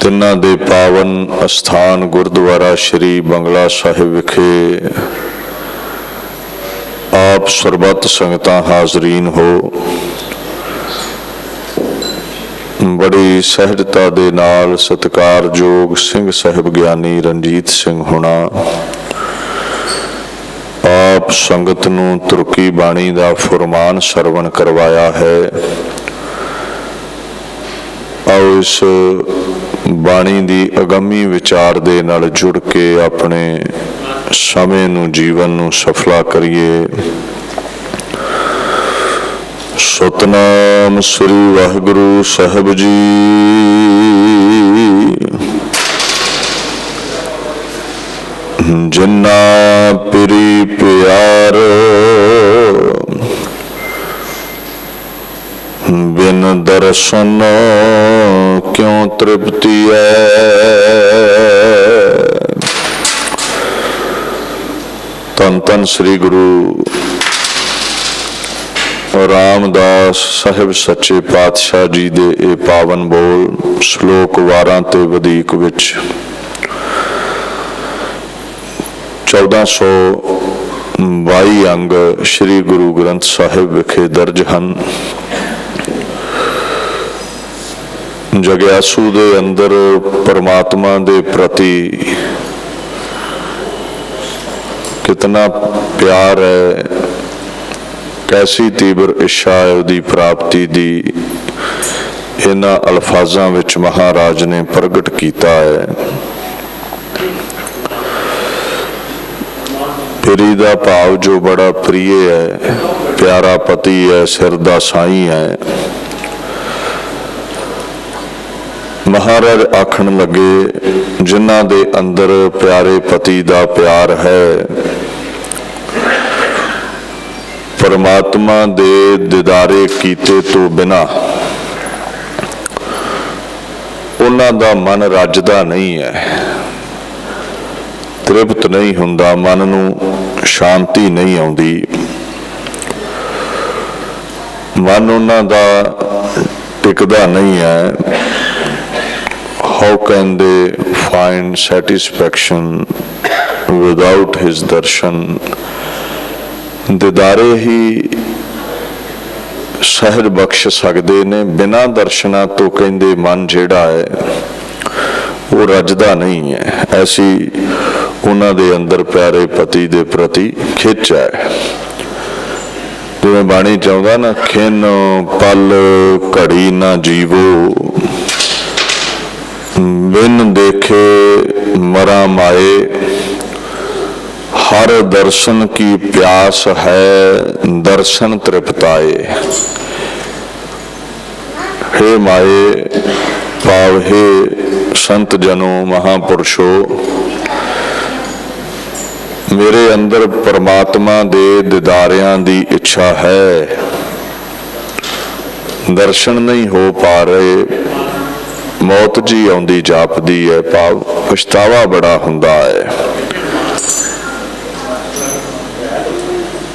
तिन्हां दे पावन अस्थान गुरुद्वारा श्री बंगला साहिब विखे आप सरबत संगतां हाज़रीन हो। बड़ी सहजता दे नाल सत्कारयोग सिंह साहिब ज्ञानी रणजीत सिंह होना आप संगत नूं तुर्की बाणी दा फुरमान सरवण करवाया है। आओ इस बाणी दी अगमी विचार दे नाल जुड़ के अपने समय नूं जीवन नूं सफला करिए। सतनाम श्री वाहिगुरु साहिब जी। जिन्ना पिरी प्यार बिन दर्शन क्यों तृप्ति है। धन धन श्री गुरु रामदास साहिब सच्चे पातशाह जी दे ए पावन बोल श्लोक 12 ते वधीक विच 1422 अंग श्री गुरु ग्रंथ साहिब विखे दर्ज हैं। जग्यासू दे अंदर परमात्मा दे प्रति कितना प्यार है, कैसी तीव्र इच्छा है उहदी प्राप्ति दी, इन्हां अल्फाजां विच महाराज ने प्रगट किया है। पिरी दा भाव जो बड़ा प्रिय है, प्यारा पति है, सिर दा साई है। महाराज आखण लगे जिन्हां दे अंदर प्यारे पति दा प्यार है, परमात्मा दे दीदारे कीते तो बिना उन्हां दा मन रजदा नहीं है, तृप्त नहीं हुंदा, मन नूं शांति नहीं आउंदी। मन उन्हां दा टिकदा नहीं है। How can they find satisfaction without his darshan? दीदारे ही सहज बख्श सकते ने, बिना दर्शना तो कहते मन जिहड़ा है वो रजदा नहीं है। ऐसी उन्हां दे अंदर प्यारे पति दे प्रति खिच है। जिवें बाणी चाहुंदा ना, खिन पल घड़ी ना जीवो, बिन देखे मरा माए, हर दर्शन की प्यास है, दर्शन तृप्ताए। हे माए भाव हे संत जनों, महापुरुषो, मेरे अंदर परमात्मा दे दीदारियां दी इच्छा है, दर्शन नहीं हो पा रहे, मौत जी आउंदी जापदी है, भाव पछतावा बड़ा हुंदा है।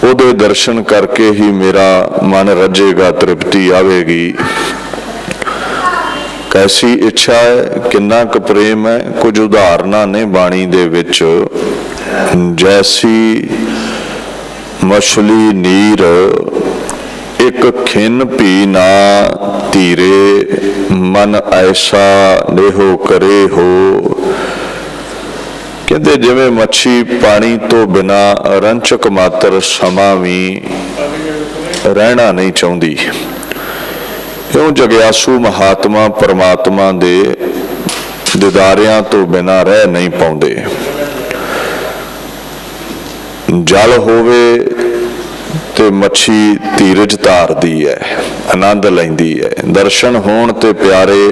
उहदे दर्शन करके ही मेरा मन रजेगा, तृप्ति आवेगी। कैसी इच्छा है, किन्ना क प्रेम है। कुछ उदाहरणां ने बाणी दे विच, जैसी मछली नीर एक खिन भी ना धीरे, मन ऐसा नेहो करे हो। कहते जिवें मच्छी पानी तो बिना रंचक मात्र समा भी रहना नहीं चाहती, क्यों जग्यासू महात्मा परमात्मा दे दीदारियां तो बिना रह नहीं पाउंदे। जल होवे ते मच्छी धीरज धारदी है, आनंद लैंदी है। दर्शन होण ते प्यारे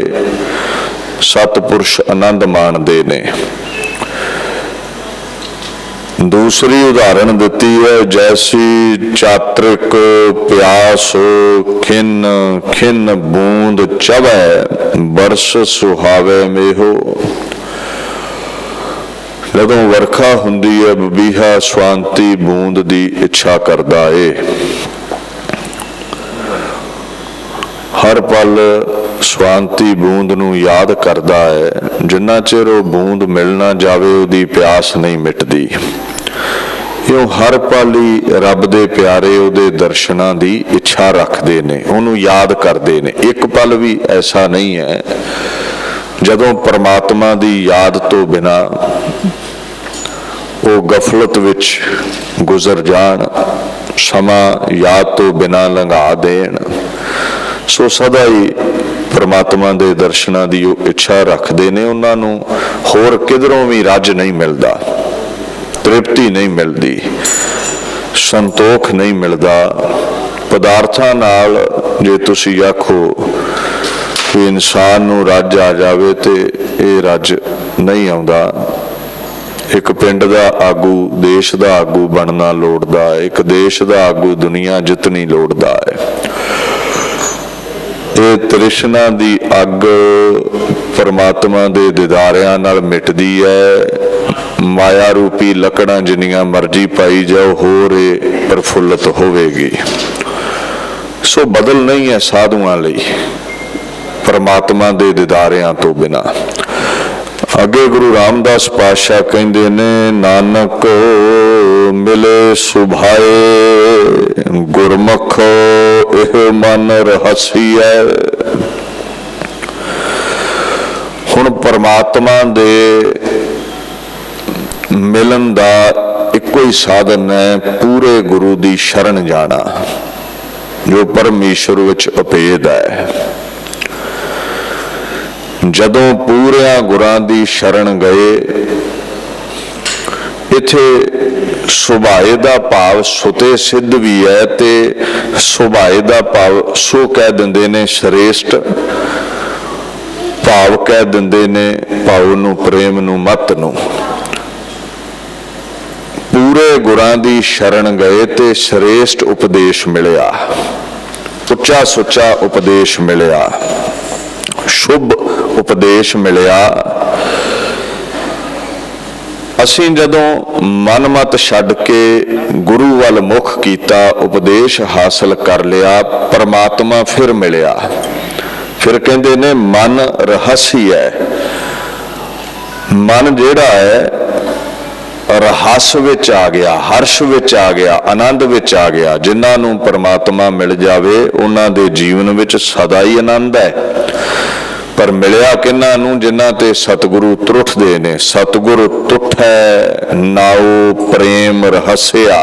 सतपुरुष आनंद माणदे ने। दूसरी उदाहरण दी है, जैसी चात्रिक प्यास खिन खिन बूंद चवै, बरस सुहावे मेहो। जदों वर्खा हुंदी है, बबीहा स्वांति बूंद दी इच्छा करदा है। हर पल शांति बूंद नूं याद करता है। जिन्ना चिर वो बूंद मिल ना जावे उहदी प्यास नहीं मिटदी। इउं हर पल ही रब दे प्यारे उहदे दर्शनां दी इच्छा रखते ने, उहनूं याद करते ने। एक पल भी ऐसा नहीं है जदों परमात्मा दी याद तो बिना वो गफलत विच गुजर जाण, समा याद तो बिना लंघा देण। सो सदा ही परमात्मा दे दर्शनां दी इच्छा रखते ने। उन्हां नूं होर किधरों भी रज नहीं मिलता, तृप्ति नहीं मिलती, संतोख नहीं मिलता। पदार्थां नाल जे तुसीं आखो कि इंसान नूं रज आ जावे ते ये रज नहीं आउंदा। एक पिंड दा आगू देश दा आगू बनना लोड़दा है, एक देश दा आगू दुनिया जितनी लोड़दा है। ये तृष्णा दी अग परमात्मा दे दीदारियां नाल मिटदी है। माया रूपी लकड़ां जिन्नियां मर्जी पाई जाओ होर प्रफुल्लत होवेगी। सो बदल नहीं है साधुआं लई परमात्मा दे दीदारियां तो बिना। अगे गुरु रामदास पातशाह कहंदे ने, नानक मिले सुभाए गुरमुख एह मन रहसिया। हुण परमात्मा दे मिलन दा इक्को ही साधन है पूरे गुरु दी शरण जाना, जो परमेश्वर विच अभेद है। जदों पूरिया गुरां दी शरण गए, इत्थे सुभाए दा भाव सुते सिद्ध भी है ते सुभाए दा भाव सो कह दिंदे ने श्रेष्ठ भाव कह दिंदे ने, भाव नूं प्रेम नूं मत नूं। पूरे गुरां दी शरण गए ते श्रेष्ठ उपदेश मिलिया, उच्चा सुच्चा उपदेश मिलिया, शुभ उपदेश मिलिया। असीं जदों मन मत छड्ड के गुरु वल मुख कीता, उपदेश हासिल कर लिया, परमात्मा फिर मिलिया। फिर कहंदे ने मन रहस्य है। मन जिहड़ा है रहस विच आ गया, हर्ष विच आ गया, आनंद विच आ गया। जिन्हां नूं परमात्मा मिल जावे उन्हां दे जीवन विच सदा ही आनंद है। पर मिलिया किन्हां नूं? जिन्हां ते सतगुरु त्रुठदे ने। सतगुरु तुठै नाओ प्रेम रहस्या।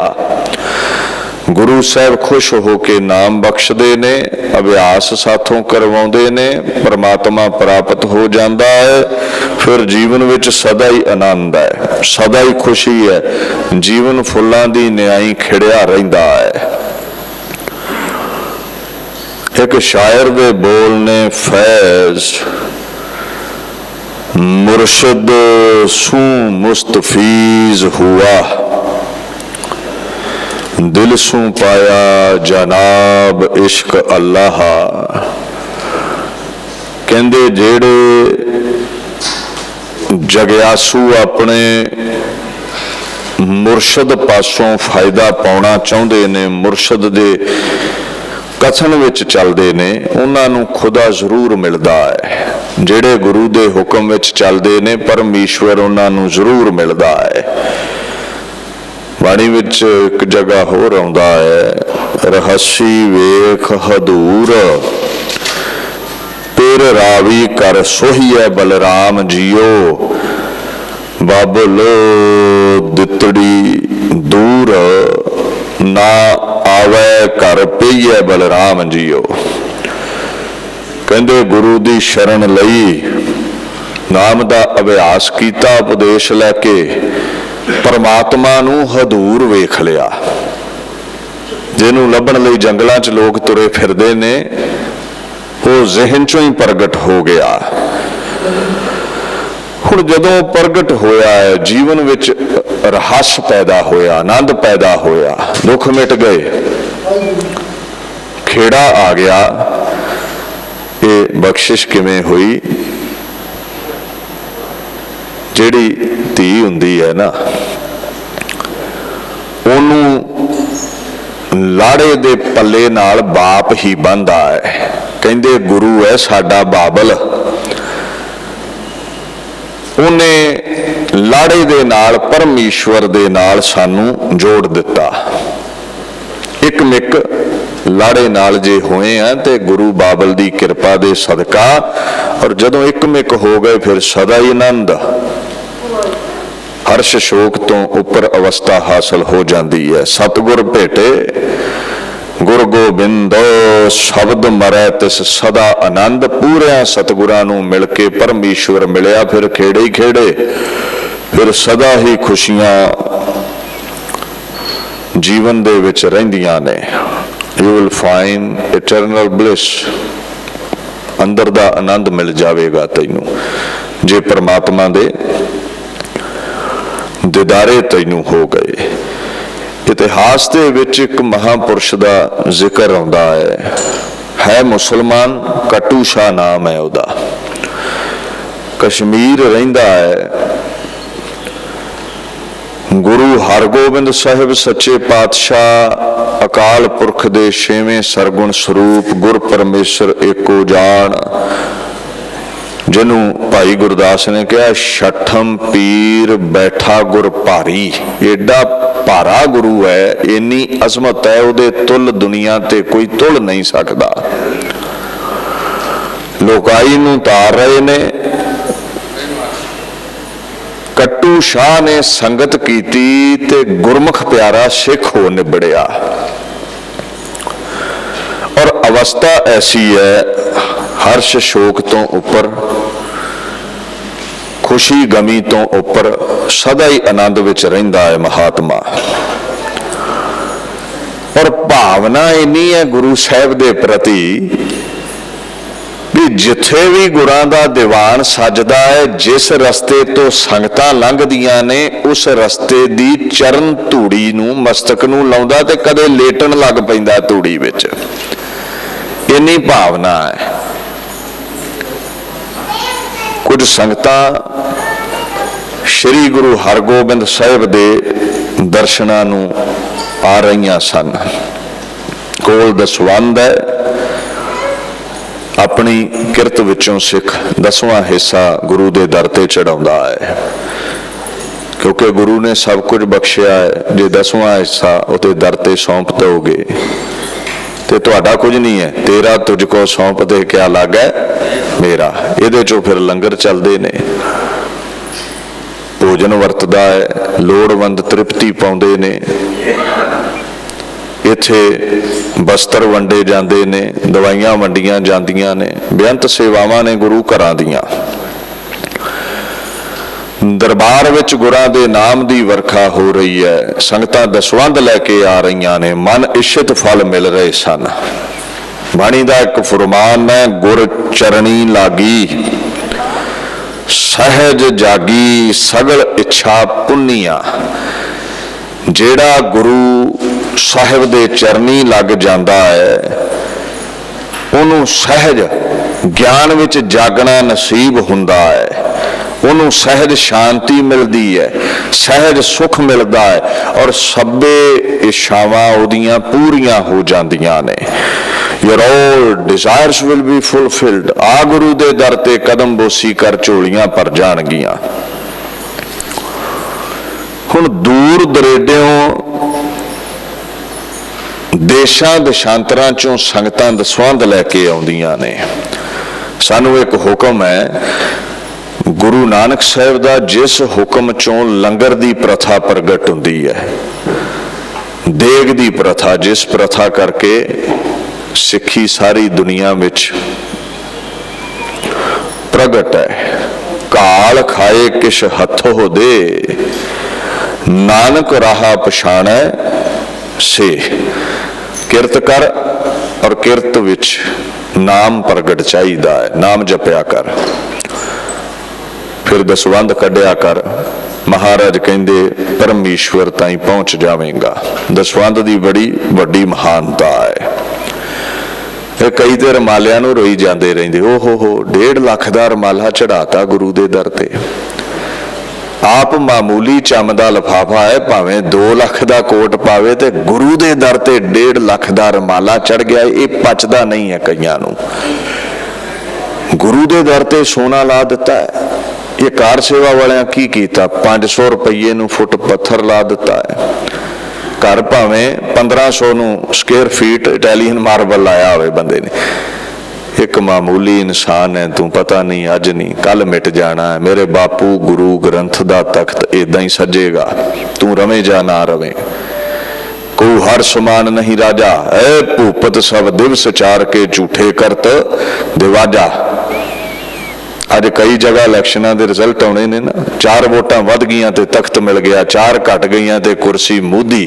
गुरु साहब खुश होके नाम बख्शदे ने, अभ्यास साथों करवाउंदे ने, परमात्मा प्राप्त हो जाता है। फिर जीवन विच सदा ही आनंद है, सदा ही खुशी है। जीवन फुल्लां दी न्याई खिड़िया रहिंदा है। एक शायर दे बोल ने, फैज मुर्शिद सू मुस्तफीज हुआ, दिल सू पाया जनाब इश्क अल्लाह। कहंदे जेड़े जग्यासू अपने मुर्शद पासों फायदा पाउणा चाहुंदे ने, मुर्शद दे कथन विच चलदे ने, उन्हां नूं खुदा जरूर मिलदा है। जेड़े गुरु दे हुक्म विच चलदे ने, परमेश्वर उन्हां नूं जरूर मिलदा है। बाणी विच एक जगह होर आउंदा है, रहसी वेख हदूर पिर रावी कर सोहिए बलराम जियो, बाबल दितड़ी दूर ना आवे कर पईए बलराम जियो। कहंदे गुरु दी शरण लई, नाम दा अभ्यास कीता, उपदेश लैके परमात्मा नूं हदूर वेख लिया। जिन्हों लभण लई जंगलां च लोग तुरे फिरदे ने, वो जहन चों ही प्रगट हो गया। हुण जदों प्रगट होया है, जीवन विच रहस पैदा होया, आनंद पैदा होया, दुख मिट गए, खेड़ा आ गया। ये बख्शिश किवें हुई? जिहड़ी धी हुंदी है ना, उहनूं लाड़े दे पल्ले नाल बाप ही बंधा है। ਕਹਿੰਦੇ ਗੁਰੂ ਹੈ ਸਾਡਾ ਬਾਬਲ, ਉਹਨੇ ਲਾੜੇ ਦੇ ਨਾਲ ਪਰਮੇਸ਼ਵਰ ਦੇ ਨਾਲ ਸਾਨੂੰ ਜੋੜ ਦਿੱਤਾ। ਇੱਕ ਮਿੱਕ ਲਾੜੇ ਨਾਲ ਜੇ ਹੋਏ ਆ ਤੇ ਗੁਰੂ ਬਾਬਲ ਦੀ ਕਿਰਪਾ ਦੇ ਸਦਕਾ, ਔਰ ਜਦੋਂ ਇੱਕ ਮਿੱਕ ਹੋ ਗਏ ਫਿਰ ਸਦਾ ਹੀ ਆਨੰਦ, ਹਰਸ਼ ਸ਼ੋਕ ਤੋਂ ਉੱਪਰ ਅਵਸਥਾ ਹਾਸਲ ਹੋ ਜਾਂਦੀ ਹੈ। ਸਤਿਗੁਰ ਭੇਟੇ ਗੁਰ ਗੋਬਿੰਦੋ ਸ਼ਬਦ ਮਰੈ ਤਿਸ ਸਦਾ ਆਨੰਦ। ਪੂਰਿਆਂ ਸਤਿਗੁਰਾਂ ਨੂੰ ਮਿਲ ਕੇ ਪਰਮੇਸ਼ਵਰ ਮਿਲਿਆ, ਫਿਰ ਖੇੜੇ ਹੀ ਖੇੜੇ, ਫਿਰ ਸਦਾ ਹੀ ਖੁਸ਼ੀਆਂ ਜੀਵਨ ਦੇ ਵਿੱਚ ਰਹਿੰਦੀਆਂ ਨੇ। You will find eternal bliss, ਅੰਦਰ ਦਾ ਆਨੰਦ ਮਿਲ ਜਾਵੇਗਾ ਤੈਨੂੰ ਜੇ ਪਰਮਾਤਮਾ ਦੇ ਦਿਦਾਰੇ ਤੈਨੂੰ ਹੋ ਗਏ। ਇਤਿਹਾਸ ਦੇ ਵਿੱਚ ਇੱਕ ਮਹਾਂਪੁਰਸ਼ ਦਾ ਜ਼ਿਕਰ ਆਉਂਦਾ ਹੈ ਮੁਸਲਮਾਨ, ਕਟੂ ਸ਼ਾਹ ਨਾਮ ਹੈ ਉਹਦਾ, ਕਸ਼ਮੀਰ ਰਹਿੰਦਾ ਹੈ। ਗੁਰੂ ਹਰਗੋਬਿੰਦ ਸਾਹਿਬ ਸੱਚੇ ਪਾਤਸ਼ਾਹ ਅਕਾਲ ਪੁਰਖ ਦੇ 6ਵੇਂ ਸਰਗੁਣ ਸਰੂਪ ਗੁਰ ਪਰਮੇਸ਼ਰ ਏਕੋ ਜਾਣ, ਜਿਹਨੂੰ ਭਾਈ ਗੁਰਦਾਸ ਨੇ ਕਿਹਾ ਛਠਮ ਪੀਰ ਬੈਠਾ ਗੁਰ ਭਾਰੀ। ਏਡਾ ਭਾਰਾ ਗੁਰੂ ਹੈ, ਇੰਨੀ ਅਜ਼ਮਤ ਹੈ, ਉਹਦੇ ਤੁਲ ਦੁਨੀਆ ਤੇ ਕੋਈ ਤੁਲ ਨਹੀਂ ਸਕਦਾ। ਲੋਕਾਈ ਨੂੰ ਤਾਰ ਰਹੇ ਨੇ। ਕੱਟੂ ਸ਼ਾਹ ਨੇ ਸੰਗਤ ਕੀਤੀ ਤੇ ਗੁਰਮੁਖ ਪਿਆਰਾ ਸਿੱਖ ਹੋ ਨਿਬੜਿਆ। ਔਰ ਅਵਸਥਾ ਐਸੀ ਹੈ, ਹਰਸ਼ ਸ਼ੋਕ ਤੋਂ ਉੱਪਰ, ਖੁਸ਼ੀ ਗਮੀ ਤੋਂ ਉੱਪਰ ਸਦਾ ਹੀ ਆਨੰਦ ਵਿੱਚ ਰਹਿੰਦਾ ਹੈ ਮਹਾਤਮਾ। ਔਰ ਭਾਵਨਾ ਇੰਨੀ ਹੈ ਗੁਰੂ ਸਾਹਿਬ ਦੇ ਪ੍ਰਤੀ ਵੀ ਜਿੱਥੇ ਵੀ ਗੁਰਾਂ ਦਾ ਦੀਵਾਨ ਸਜਦਾ ਹੈ, ਜਿਸ ਰਸਤੇ ਤੋਂ ਸੰਗਤਾਂ ਲੰਘਦੀਆਂ ਨੇ ਉਸ ਰਸਤੇ ਦੀ ਚਰਨ ਧੂੜੀ ਨੂੰ, ਮਸਤਕ ਨੂੰ ਲਾਉਂਦਾ ਤੇ ਕਦੇ ਲੇਟਣ ਲੱਗ ਪੈਂਦਾ ਧੂੜੀ ਵਿੱਚ। ਇੰਨੀ ਭਾਵਨਾ ਹੈ। ਕੁਝ ਸੰਗਤਾਂ ਸ਼੍ਰੀ ਗੁਰੂ ਹਰਗੋਬਿੰਦ ਸਾਹਿਬ ਦੇ ਦਰਸ਼ਨਾਂ ਨੂੰ ਆ ਰਹੀਆਂ ਸਨ। ਕੋਲ ਦਸਵੰਧ ਹੈ, ਆਪਣੀ ਕਿਰਤ ਵਿੱਚੋਂ ਸਿੱਖ 10ਵਾਂ ਹਿੱਸਾ ਗੁਰੂ ਦੇ ਦਰ ਤੇ ਚੜਾਉਂਦਾ ਹੈ, ਕਿਉਂਕਿ ਗੁਰੂ ਨੇ ਸਭ ਕੁਝ ਬਖਸ਼ਿਆ ਹੈ। ਜੇ 10ਵਾਂ ਹਿੱਸਾ ਉਹਦੇ ਦਰ ਤੇ ਸੌਂਪ ਦਿਓਗੇ ਤੇ ਤੁਹਾਡਾ ਕੁਝ ਨਹੀਂ ਹੈ। ਤੇਰਾ ਤੁਝ ਕੋ ਸੌਂਪ ਦੇ ਕਿਆ ਲਾਗੈ ਮੇਰਾ। ਇਹਦੇ ਚੋਂ ਫਿਰ ਲੰਗਰ ਚੱਲਦੇ ਨੇ, ਭੋਜਨ ਵਰਤਦਾ ਹੈ, ਲੋੜਵੰਦ ਤ੍ਰਿਪਤੀ ਪਾਉਂਦੇ ਨੇ, ਇੱਥੇ ਬਸਤਰ ਵੰਡੇ ਜਾਂਦੇ ਨੇ, ਦਵਾਈਆਂ ਵੰਡੀਆਂ ਜਾਂਦੀਆਂ ਨੇ, ਬੇਅੰਤ ਸੇਵਾਵਾਂ ਨੇ ਗੁਰੂ ਘਰਾਂ ਦੀਆਂ। ਦਰਬਾਰ ਵਿੱਚ ਗੁਰਾਂ ਦੇ ਨਾਮ ਦੀ ਵਰਖਾ ਹੋ ਰਹੀ ਹੈ। ਸੰਗਤਾਂ ਦਸਵੰਧ ਲੈ ਕੇ ਆ ਰਹੀਆਂ ਨੇ, ਮਨ ਇਸ਼ਿਤ ਫਲ ਮਿਲ ਰਹੇ ਸਨ। ਬਾਣੀ ਦਾ ਇੱਕ ਫੁਰਮਾਨ ਹੈ, ਗੁਰ ਚਰਣੀ ਲਾਗੀ ਸਹਿਜ ਜਾਗੀ ਸਗਲ ਇੱਛਾ ਪੁੰਨੀਆਂ। ਜਿਹੜਾ ਗੁਰੂ ਸਾਹਿਬ ਦੇ ਚਰਨੀ ਲੱਗ ਜਾਂਦਾ ਹੈ, ਉਹਨੂੰ ਸਹਿਜ ਗਿਆਨ ਵਿੱਚ ਜਾਗਣਾ ਨਸੀਬ ਹੁੰਦਾ ਹੈ, ਉਹਨੂੰ ਸਹਿਜ ਸ਼ਾਂਤੀ ਮਿਲਦੀ ਹੈ, ਸਹਿਜ ਸੁਖ ਮਿਲਦਾ ਹੈ, ਔਰ ਸਭੇ ਇੱਛਾਵਾਂ ਉਹਦੀਆਂ ਪੂਰੀਆਂ ਹੋ ਜਾਂਦੀਆਂ ਨੇ। Your all desires will be fulfilled। ਆ ਗੁਰੂ ਦੇ ਦਰ ਤੇ ਕਦਮ ਬੋਸੀ ਕਰ ਝੋਲੀਆਂ ਭਰ ਜਾਣਗੀਆਂ। ਹੁਣ ਦੂਰ ਦਰੇਡਿਓਂ ਦੇਸ਼ਾਂ ਦੇਸ਼ਾਂਤਰਾਂ ਚੋਂ ਸੰਗਤਾਂ ਦਸਵੰਧ ਲੈ ਕੇ ਆਉਂਦੀਆਂ ਨੇ। ਸਾਨੂੰ ਇੱਕ ਹੁਕਮ ਹੈ ਗੁਰੂ ਨਾਨਕ ਸਾਹਿਬ ਦਾ, ਜਿਸ ਹੁਕਮ ਚੋਂ ਲੰਗਰ ਦੀ ਪ੍ਰਥਾ ਪ੍ਰਗਟ ਹੁੰਦੀ ਹੈ, ਦੇਗ ਦੀ ਪ੍ਰਥਾ, ਜਿਸ ਪ੍ਰਥਾ ਕਰਕੇ ਸਿੱਖੀ ਸਾਰੀ ਦੁਨੀਆ ਵਿੱਚ ਪ੍ਰਗਟ ਹੈ। ਕਾਲ ਖਾਏ ਕਿਛ ਹੱਥੋਂ ਦੇ, ਨਾਨਕ ਰਾਹ ਪਛਾਣੈ ਸੇ। ਕਿਰਤ ਕਰ, ਔਰ ਕਿਰਤ ਵਿੱਚ ਨਾਮ ਪ੍ਰਗਟ ਚਾਹੀਦਾ ਹੈ, ਨਾਮ ਜਪਿਆ ਕਰ, ਫਿਰ ਦਸਵੰਧ ਕੱਢਿਆ ਕਰ। ਮਹਾਰਾਜ ਕਹਿੰਦੇ ਪਰਮੇਸ਼ਵਰ ਤਾਈਂ ਪਹੁੰਚ ਜਾਵੇਗਾ। ਦਸਵੰਧ ਦੀ ਬੜੀ ਵੱਡੀ ਮਹਾਨਤਾ ਹੈ। ਕਈ ਤੇ ਰਮਾਲਿਆਂ ਨੂੰ ਰੋਈ ਜਾਂਦੇ ਰਹਿੰਦੇ, ਓ ਹੋ 1.5 ਲੱਖ ਦਾ ਰਮਾਲਾ ਚੜਾਤਾ ਗੁਰੂ ਦੇ ਦਰ ਤੇ। आप मामूली चम दा लिफाफा है, भावें 2 लाख का कोट पावे ते गुरु दे दर ते 1.5 लाख का रमाला चढ़ गया, ये पचदा नहीं है कईयां नूं। गुरु दे दर ते सोना ला दिता है। ये कार सेवा वालियां की कीता, 500 रुपये नूं फुट पत्थर ला दिता है। घर भावें 1500 नूं स्क्वेयर फीट इटैलीयन मार्बल लाया होवे बंदे ने। एक मामूली इंसान है, तू पता नहीं अज नहीं कल मिट जाना है। मेरे बापू गुरु ग्रंथ दा तख्त इदां ही सजेगा, तू रवे जा ना रवे। को हर समान नहीं राजा, ऐ भूपत सब दिवस चार के झूठे करत दिवाजा। अज कई जगह इलैक्शनां दे रिजल्ट आने ने ना, 4 वोटां वध गईयां ते तख्त मिल गया, 4 घट गईयां ते कुर्सी मूधी।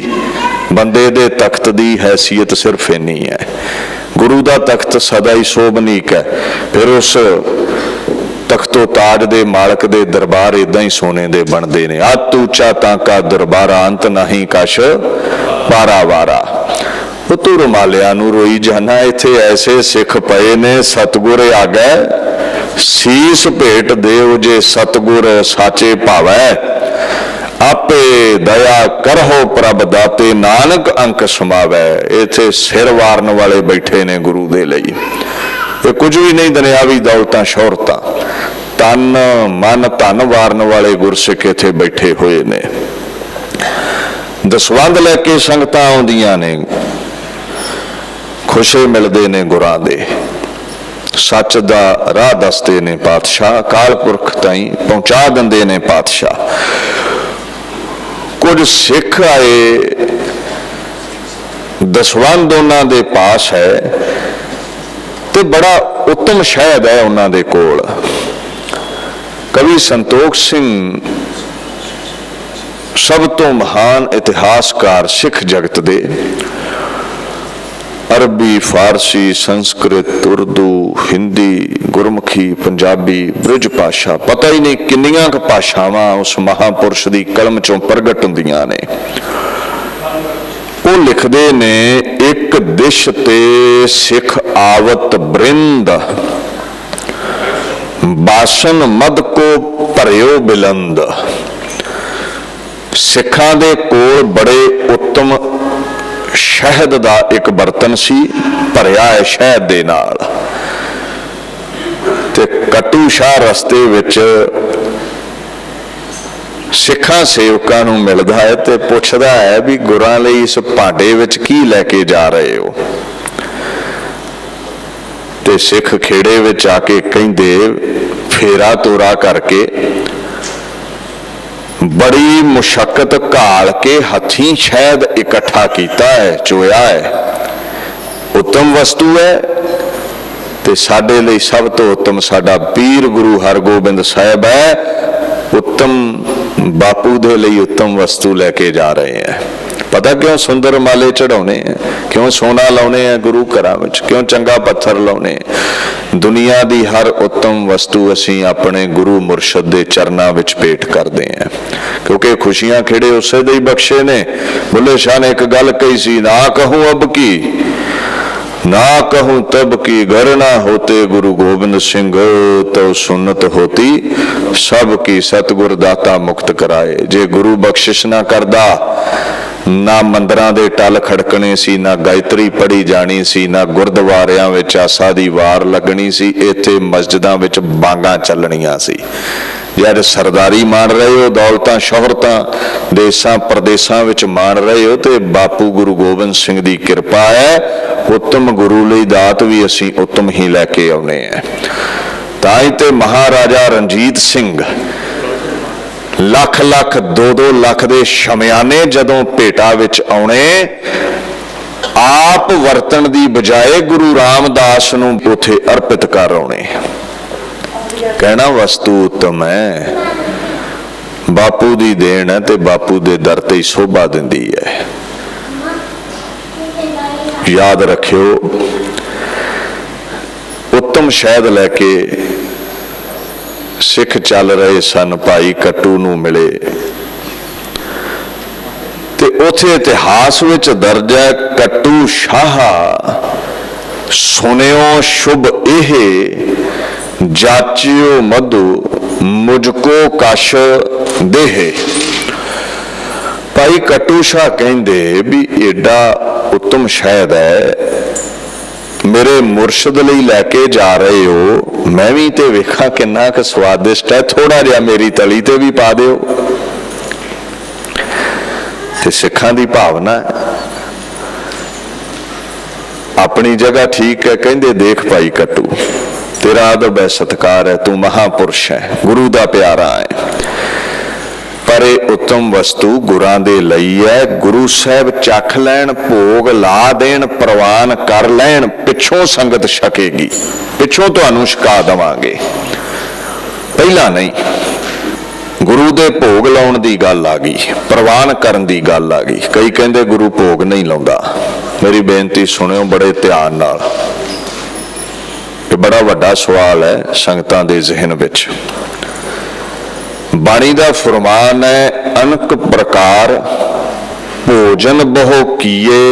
बंदे दे तख्त दी हैसियत सिर्फ इन्नी है, गुरु दा तख्त सदा ही शोभनीक है। फिर उस तख्तो ताज दे मालक दे दरबार इदां ही सोने दे बनते ने। अत ऊंचा ताका दरबारा, अंत नहीं कश पारा वारा। तू रुमालिया नूं रोई जाना, इत्थे ऐसे सिख पए ने सतगुर आगे सीस भेट देव जे सतगुर साचे भावै। आपे दया करहो प्रभ दाते नानक अंक समावै। इत्थे सिर वारन वाले बैठे ने गुरु दे लई। ये कुछ भी नहीं दुनियावी दौलतां शोहरतां, तन मन धन वारन वाले गुरसिख इत्थे बैठे हुए ने। दसवंध लैके संगतां आउंदियां ने, खुशे मिलदे ने गुरां दे। सच दा राह दसदे ने पातशाह, काल पुरख ताईं पहुंचा दिंदे ने पातशाह। कुछ सिख आए, दसवंध उन्हां दे पास है ते बड़ा उत्तम शहद है उन्हां दे कोल। कवि संतोख सिंह सब तो महान इतिहासकार सिख जगत दे, अरबी, फारसी, संस्कृत, उर्दू, हिंदी, गुरमुखी, पंजाबी, ब्रिज भाषा, पता ही नहीं किन्नियां क भाषावां उस महापुरुष की कलम चों प्रगट हुंदियां ने। वो लिखदे ने, एक दिश ते सिख आवत बृंद, बासन मद को भरियो बिलंद। सिखां दे कोल बड़े उत्तम शहद दा एक बर्तन सी, भरिया है शहद दे नाल। ते कटू शाह रस्ते विच सिखां सेवकां नूं मिलदा है ते पुछदा है भी गुरां लई इस भांडे विच की लैके जा रहे हो। ते सिख खेड़े विच आके कहिंदे, फेरा तोरा करके बड़ी मुशक्कत घाल के हथी शहद इकट्ठा किया है, चोया है। उत्तम वस्तु है ते साडे लई सब तो उत्तम साडा पीर गुरु हरगोबिंद साहब है। उत्तम बापू दे लई उत्तम वस्तु लेके जा रहे हैं। पता क्यों सुंदर माले चढ़ाने हैं, क्यों सोना लाने हैं गुरु घरां विच, क्यों चंगा पत्थर लाने। दुनिया दी हर उत्तम वस्तु असीं अपने गुरु मुरशद दे चरनां विच भेंट करदे हैं, क्योंकि खुशियां खेड़े उसे दे ही बख्शे ने। बुल्ले शाह ने एक गल कही सी, ना कहूं अब की ना कहूं तब की, घर ना होते गुरु गोबिंद सिंह तो सुन्नत होती सब की। सतगुर दाता मुक्त कराए। जे गुरु बख्शिश ना करदा, ना मंदिरां दे टल खड़कने सी, ना गायत्री पढ़ी जानी सी, ना गुरद्वारियां विच आसा दी वार लगनी सी, इत्थे मस्जिदां विच बांगां चलणियां सी। यार सरदारी मान रहे हो, दौलतां शोहरतां देसां प्रदेसां विच मान रहे हो, ते बापू गुरु गोबिंद सिंह दी किरपा है। उत्तम गुरु लई दात भी असीं उत्तम ही लैके आउणे हैं। तां ही ते महाराजा रणजीत सिंह लख लख 2-2 लाख दे शमियाने जदों भेटा विच आउणे, आप वरतन दी बजाए गुरु रामदास नूं उथे अर्पित कर आउणे। कहना वस्तु उत्तम है, बापू दी देन है ते बापू दे दर ते शोभा दिंदी है। याद रखियो, उत्तम शहद लैके सिख चल रहे सन, भाई कट्टू नूं मिले ते उथे इतिहास विच दर्ज है, कट्टू शाह सुनियो शुभ एहे, जाचियो मधु मुझको कश देहे। भाई कट्टू शाह कहंदे भी एडा उत्तम शहद है, मेरे मुरशद लई लैके जा रहे हो, मैं भी ते वेखा किन्ना क स्वादिष्ट है, थोड़ा जिहा मेरी तली ते भी पा दिओ। ते सिखां दी भावना अपनी जगह ठीक है। कहंदे देख भाई कट्टू, तेरा अदब है, सत्कार है, तू महापुरुष है, गुरु दा प्यारा है, पर यह उत्तम वस्तु गुरां दे लई है। गुरु साहब चख लैन, भोग ला देन, प्रवान कर लैन, पिछों संगत छकेगी, पिछों तुहानूं छका देवांगे, पहला नहीं। गुरु दे भोग लाउण दी गल आ गई, प्रवान करन दी गल आ गई। कई कहंदे गुरु भोग नहीं लाउंदा। मेरी बेनती सुनियो बड़े ध्यान नाल, ये बड़ा वड्डा सवाल है संगतां दे ज़हन विच। बाणी दा फरमान है, अनक प्रकार भोजन बहु किए,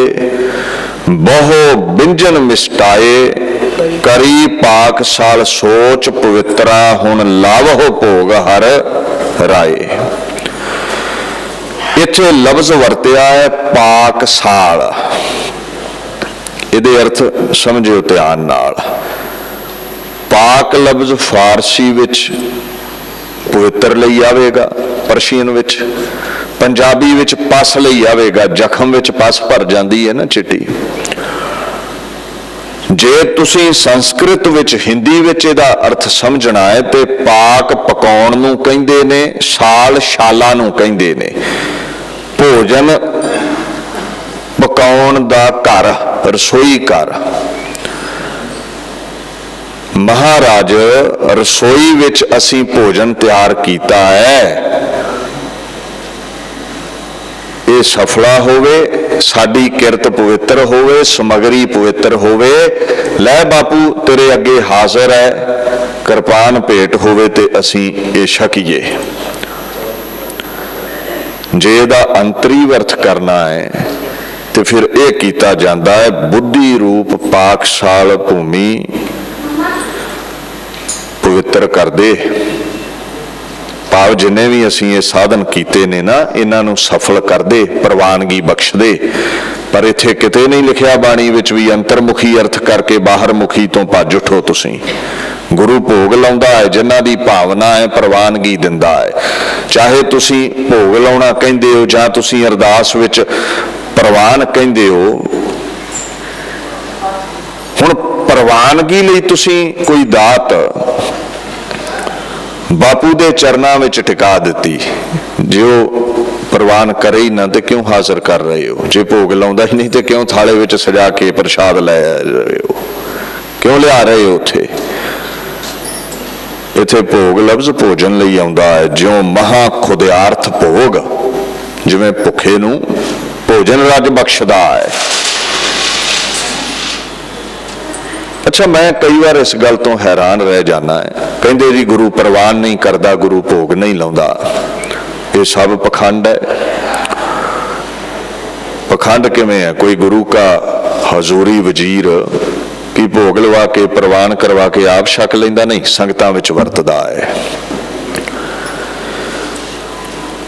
बहु व्यंजन मिष्टाए, करी पाक साल सोच पवित्रा, हुण लावहो भोग हर राए। इत्थे लफ्ज वरतिया है पाक साल, इहदे अर्थ समझियो ध्यान नाल। पाक लफ्ज फारसी विच पवित्र लई आवेगा, परशियन विच, पंजाबी विच पस लई आवेगा, जख्म विच पस भर जाती है ना चिट्टी। जे तुसी संस्कृत विच हिंदी विच इहदा अर्थ समझना है तो पाक पकाउण नूं कहिंदे ने, साल शाला नूं कहिंदे ने। भोजन पकाउण दा घर, रसोई घर। महाराज रसोई विच असी भोजन तैयार कीता है, ये सफला होवे, साडी किरत पवित्र होवे, समगरी पवित्र होवे। लै बापू तेरे अगे हाजिर है, किरपान भेट होवे ते असी ये छकीए। जे इहदा अंतरी अर्थ करना है तो फिर यह कीता जाता है, बुद्धि रूप पाकशाल भूमि पवित्र कर दे। भाव जिन्हें भी असी ये साधन कीते ने ना, इन्हों सफल कर दे, प्रवानगी बख्श दे। पर इत्थे किते नहीं लिखिया बाणी विच भी अंतरमुखी अर्थ करके बाहर मुखी तो भज उठो। तुसीं गुरु भोग लाउंदा है, जिन्हां दी भावना है प्रवानगी दिंदा है। चाहे तुसीं भोग लाउणा कहिंदे हो जां तुसीं अरदास विच प्रवान कहिंदे हो। हुण प्रवानगी लई तुसीं कोई दात बापू दे चरनां विच टिका दिती, जो प्रवान करे ही ना तो क्यों हाजिर कर रहे हो? जे भोग लाउंदा ही नहीं तो क्यों थाले विच सजा के प्रसाद लै रहे हो? क्यों लिया रहे हो? उत्थे इत्थे भोग लफ्ज भोजन लई आउंदा है, ज्यों महा खुदियार्थ भोग, जिवें भुखे नूं भोजन रज बख्शदा है। अच्छा, मैं कई बार इस गल तो हैरान रह जाना है, कहते जी गुरु प्रवान नहीं करता, गुरु भोग नहीं लाउंदा। ये सब पखंड है। पखंड किवें है? कोई गुरु का हजूरी वजीर की भोग लवा के प्रवान करवा के आप छक लैंदा? नहीं, संगतां विच वरतदा है।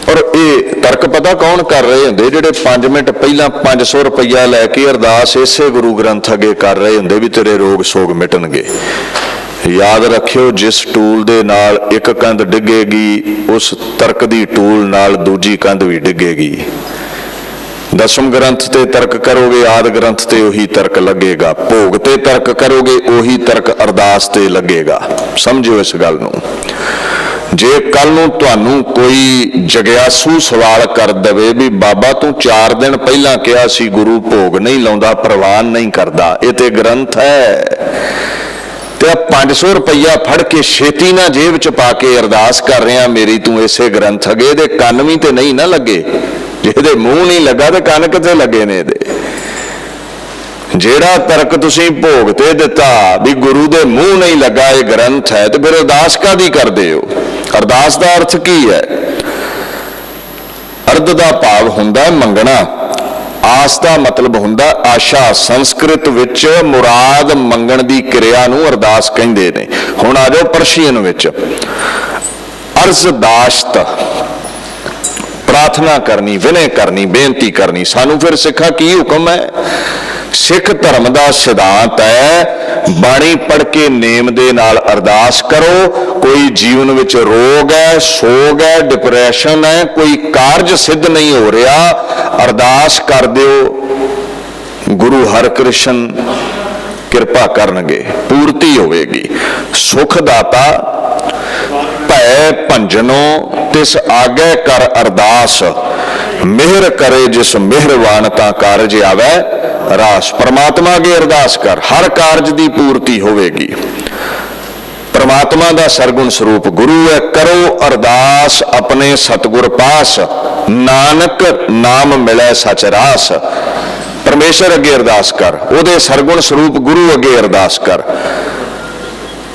और ये तर्क पता कौन कर रहे होंदे? जिहड़े 5 मिनट पहला 500 रुपया लैके अरदास इसे गुरु ग्रंथ अगे कर रहे होंदे भी तेरे रोग सोग मिटणगे। याद रखियो, जिस टूल दे नाल एक कंध डिगेगी, उस तर्क दी टूल नाल दूजी कंध भी डिगेगी। दसम ग्रंथ ते तर्क करोगे, आदि ग्रंथ ते उही तर्क लगेगा। भोग ते तर्क करोगे, उही तर्क अरदास ते लगेगा। समझियो इस गल नूं। जे कल नूं तुहानूं कोई जग्यासू सवाल कर दवे भी बाबा तू 4 दिन पहला कहा सी गुरु भोग नहीं लाउंदा, प्रवान नहीं करदा, ये ते ग्रंथ है, ते 500 रुपया फड़ के छेती ना जेब च पा के अरदास कर रहा मेरी तू इसे ग्रंथ अगे, दे कन भी ते नहीं ना लगे। जे मूँह नहीं लगा तो कन किते लगे ने? जेड़ा तर्क तुसीं भोग ते दिता भी गुरु दे मूँह नहीं लगा, ये ग्रंथ है, तो फिर अरदास कादी करदे हो? अरदास का अर्थ की है? अर्ध का भाव हुंदा मंगना, आस का मतलब हुंदा आशा। संस्कृत विच मुराद मंगण दी क्रिया नूं अरदास कहिंदे ने। हुण आ जाओ परशियन विच अर्जदाश्त, प्रार्थना करनी, विनय करनी, बेनती करनी। सानू फिर सिखा की हुक्म है? सिख धर्म का सिद्धांत है बाणी पढ़ के नेम दे नाल अरदास करो। कोई जीवन विच रोग है, सोग है, डिप्रेशन है, कोई कारज सिद्ध नहीं हो रहा, अरदास कर दिओ, गुरु हरकृष्ण किरपा करनगे, पूर्ति होवेगी। सुखदाता भै भंजनो तिस आगे कर अरदास, मेहर करे जिस मेहरबान ता कारज आवे रास। परमात्मा अगे अरदास कर, हर कारज की पूर्ति होवेगी। परमात्मा का सरगुण स्वरूप गुरु है। करो अरदास अपने सतगुर पास, नानक नाम मिले सच रास। परमेश्वर अगे अरदास कर, उहदे सरगुण स्वरूप गुरु अगे अरदास कर।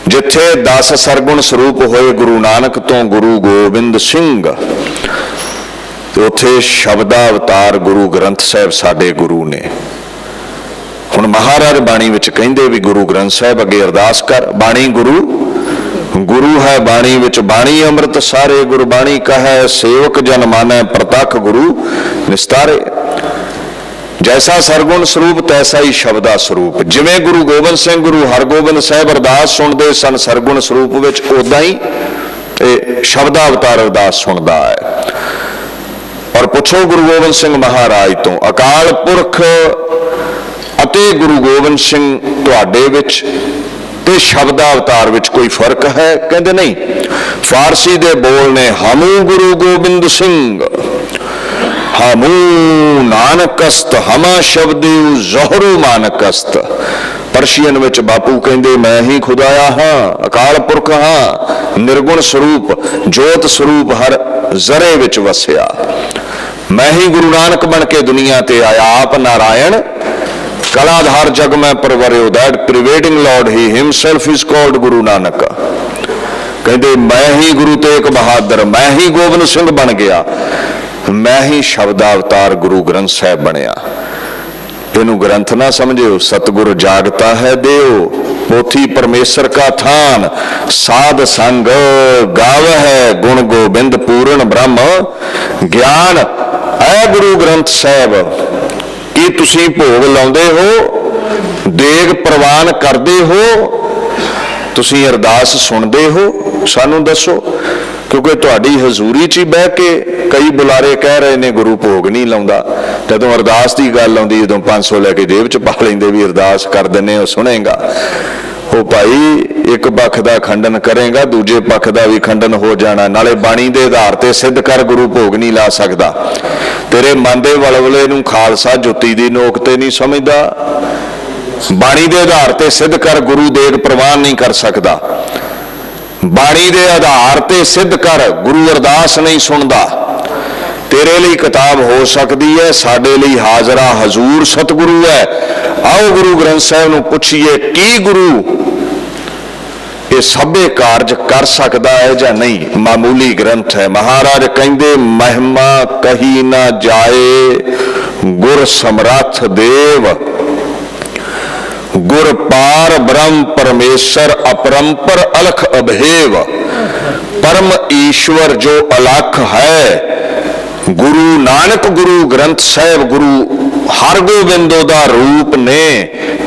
जिथे 10 सरगुण स्वरूप होए गुरु नानक तो गुरु गोबिंद सिंह, उथे शब्दावतार गुरु ग्रंथ साहिब साडे गुरु ने। हुण महाराज बाणी विच कहिंदे भी गुरु ग्रंथ साहिब अगे अरदास कर। बाणी गुरु गुरु है बाणी विच, बाणी अमृत सारे। गुरबाणी कहे सेवक जन माने, प्रतख गुरु निस्तारे। जैसा सरगुण स्वरूप तैसा ही शब्दा स्वरूप। जिवें गुरु गोबिंद सिंह गुरु हरगोबिंद साहिब अरदास सुनते सन सरगुण स्वरूप विच, उदा ही शब्दावतार अरदास सुनता है। और पुछो गुरु गोबिंद सिंह महाराज तो, अकाल पुरख अते गुरु गोबिंद सिंह तुहाडे विच ते शब्दावतार विच कोई फर्क है? कहते नहीं। फारसी दे बोल ने हमू गुरु गोबिंद सिंह, हमू नानकस्त, हमा शब्दे जहरो मानकस्त। परशियन विच बापू कहंदे मैं ही खुदाया हाँ, अकाल पुरख हाँ, निर्गुण स्वरूप जोत स्वरूप हर जरे विच वसिया। मैं ही गुरु नानक बन के दुनिया ते आया। आप नारायण कलाधार जग में परवरियो, that pervading lord he himself is called Guru Nanak. कहते मैं ही गुरु तेग बहादुर, मैं ही गोबिंद सिंह बन गया, मैं ही शब्दावतार गुरु ग्रंथ साहिब बनया। इनू ग्रंथ ना समझो, सतगुरु जागता है देव, पोथी परमेश्वर का थान, साध संग गाव है गुण गोबिंद पूर्ण ब्रह्म ज्ञान। ऐ गुरु ग्रंथ साहिब की तुसी भोग लाउंदे हो, देग प्रवान करदे हो, तुसी अरदास सुनदे हो? सानू दसो। क्योंकि तुहाडी हजूरी च बह के कई बुलारे कह रहे ने गुरु भोग नहीं लाउंदा। जदों अरदास की गल आउंदी, जदों 500 लैके जेब च पा लैंदे भी अरदास कर दिंदे हो सुनेगा। वो भाई एक पक्ष का खंडन करेगा, दूजे पक्ष का भी खंडन हो जाना। नाले बाणी के आधार पर सिद्ध कर गुरु भोग नहीं ला सकता। तेरे मन के वलवले नूं खालसा जुत्ती की नोक ते नहीं समझदा। बाणी के आधार पर सिद्ध कर गुरु देग प्रवान नहीं कर सकता। बाणी के आधार पर सिद्ध कर गुरु अरदास नहीं सुनता। तेरे लिए किताब हो सकती है, साडे लिए हाजरा हजूर सतगुरु है। आओ गुरु ग्रंथ साहिब नूं पुछिए की गुरु ये सभे कारज कर सकता है या नहीं। मामूली ग्रंथ है। महाराज कहंदे महिमा कही ना जाए गुर समर्थ देव, गुर पार ब्रह्म परमेश्वर अपरंपर अलख अभेव। परम ईश्वर जो अलख है गुरु नानक गुरु ग्रंथ साहिब गुरु हरगोबिंदो दा रूप ने।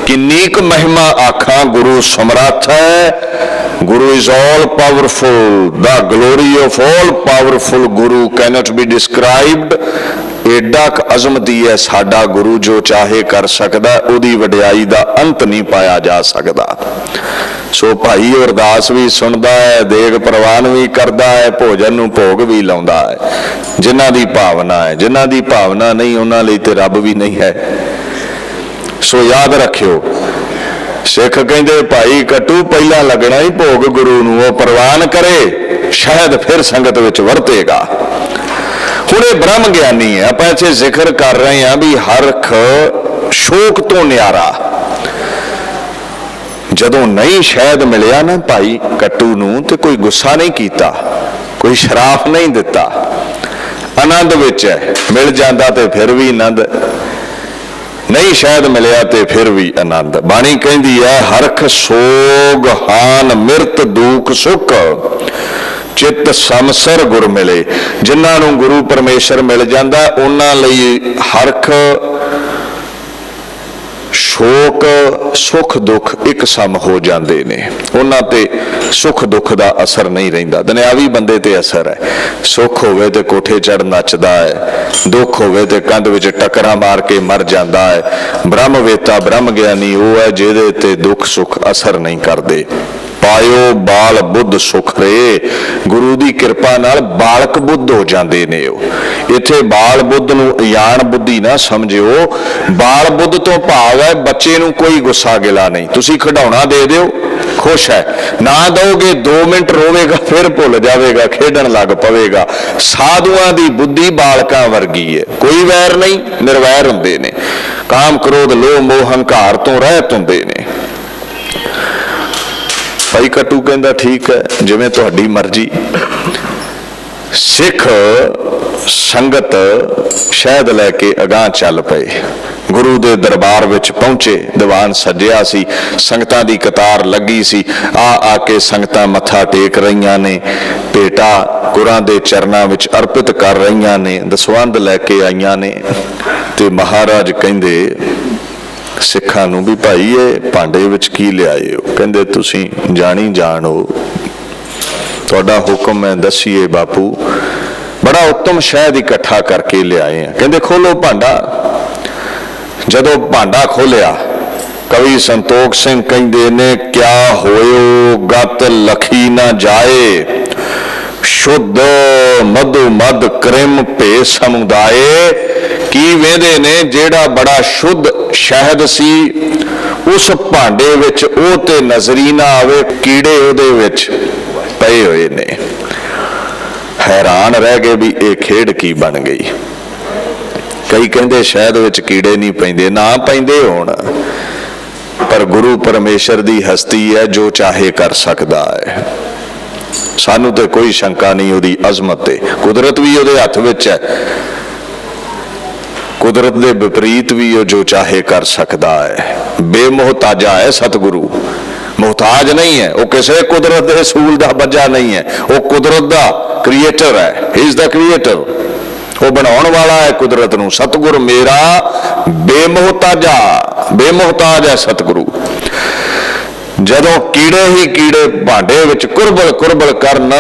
किन्नीक महिमा आखा गुरु समर्थ है। गुरु is all powerful, the glory of all powerful Guru cannot be described. एडा अजमती है साडा गुरु, जो चाहे कर सकता, उहदी वडियाई दा अंत नहीं पाया जा सकता। सो भाई अरदास भी सुनता है, देग प्रवान भी करता है, भोजन नूं भोग भी लाउंदा है। जिन्हां दी भावना है, जिन्हां दी भावना नहीं उन्हां लई ते रब भी नहीं है। सो याद रखियो, सिख कहंदे भाई कट्टू पहला लगना ही भोग गुरु नूं, वो प्रवान करे शायद फिर संगत विच वरतेगा। हुण ये ब्रह्म ज्ञानी है। आपां इत्थे जिक्र कर रहे हैं भी हरख शोक तो न्यारा। जदों नहीं शहद मिलिया ना भाई कट्टू नूं ते कोई गुस्सा नहीं कीता, कोई शराफ नहीं दिता, आनंद विच है। मिल जाता ते फिर भी आनंद, नहीं शहद मिलिया ते फिर भी आनंद। बाणी कहती है हरख सोग हान मिरत दुख सुख, चित समसर गुर मिले। जिन्हों गुरु परमेश्वर मिल जाता उन्हां लई हरख शोक सुख दुख एक सम हो जाते ने। उन्हां ते सुख दुख का असर नहीं रहिंदा। दुनियावी बंदे ते असर है। सुख होवे ते कोठे चढ़ नचदा है, दुख होवे ते कंध विच टकरा मार के मर जाता है। ब्रह्मवेता ब्रह्म ज्ञानी वो है जिहदे ते दुख सुख असर नहीं करते। पायो बाल बुद्ध सुख रे, गुरु की कृपा नाल बालक बुद्ध हो जाते ने। इत्थे बाल बुद्ध नूं अयान बुद्धि ना समझिओ। बाल बुद्ध तो भाव है बच्चे नूं कोई गुस्सा गिला नहीं। तुसीं खिडौणा दे दिओ खुश है, ना दोगे 2 मिनट रोवेगा फिर भुल जाएगा, खेडन लग पवेगा। साधुआं दी बुद्धि बालकां वर्गी है, कोई वैर नहीं, निर्वैर हुंदे ने। काम क्रोध लोभ मोह हंकार तो रहत हुंदे ने। भाई कट्टू कहता ठीक है जिवें तुहाडी मर्जी। सिख संगत शहद लैके अगाह चल पे। गुरु दे दरबार विच पहुंचे, दीवान सजिया सी, संगतां दी कतार लगी सी। आके संगतां मत्था टेक रहीआं ने, भेटा गुरां दे चरनां विच अर्पित कर रहीआं ने, दसवंध लैके आईआं ने। ते महाराज कहंदे सिखां नूं भी भाई ये भांडे विच की लिआए हो? कहंदे तुसीं जाणी जाण हो, तुहाडा हुक्म है दसीए बापू। बड़ा उत्तम शहद इकट्ठा करके लिआए हैं। कहंदे खोलो भांडा। जदों भांडा खोलिया कवि संतोख सिंह कहंदे ने क्या होयो गत लखी ना जाए, शुद्ध मधु मद क्रिम भे समुदाए। की वेंदे ने जेड़ा बड़ा शुद्ध शहद सी उस भांडे विच ओ ते नजरी ना आवे, कीड़े उहदे विच पए होए ने। हैरान रह गए भी ये खेड की बन गई। कई कहंदे शहद विच कीड़े नहीं पैंदे, ना पैंदे होण, पर गुरु परमेश्वर दी हस्ती है, जो चाहे कर सकदा है। सानू ते कोई शंका नहीं उहदी अजमत ते। कुदरत भी उहदे हथ विच है, कुदरत दे विपरीत भी वो जो चाहे कर सकता है। बेमुहताजा है सतगुरु, मुहताज नहीं है। वो किसी कुदरत के सूल का बच्चा नहीं है, वो कुदरत का क्रिएटर है। ही इज द क्रिएटर, वो बनाने वाला है कुदरत नूं। सतगुरु मेरा बेमुहताज है सतगुरु। जदों कीड़े ही कीड़े भांडे विच कुरबल कुरबल करना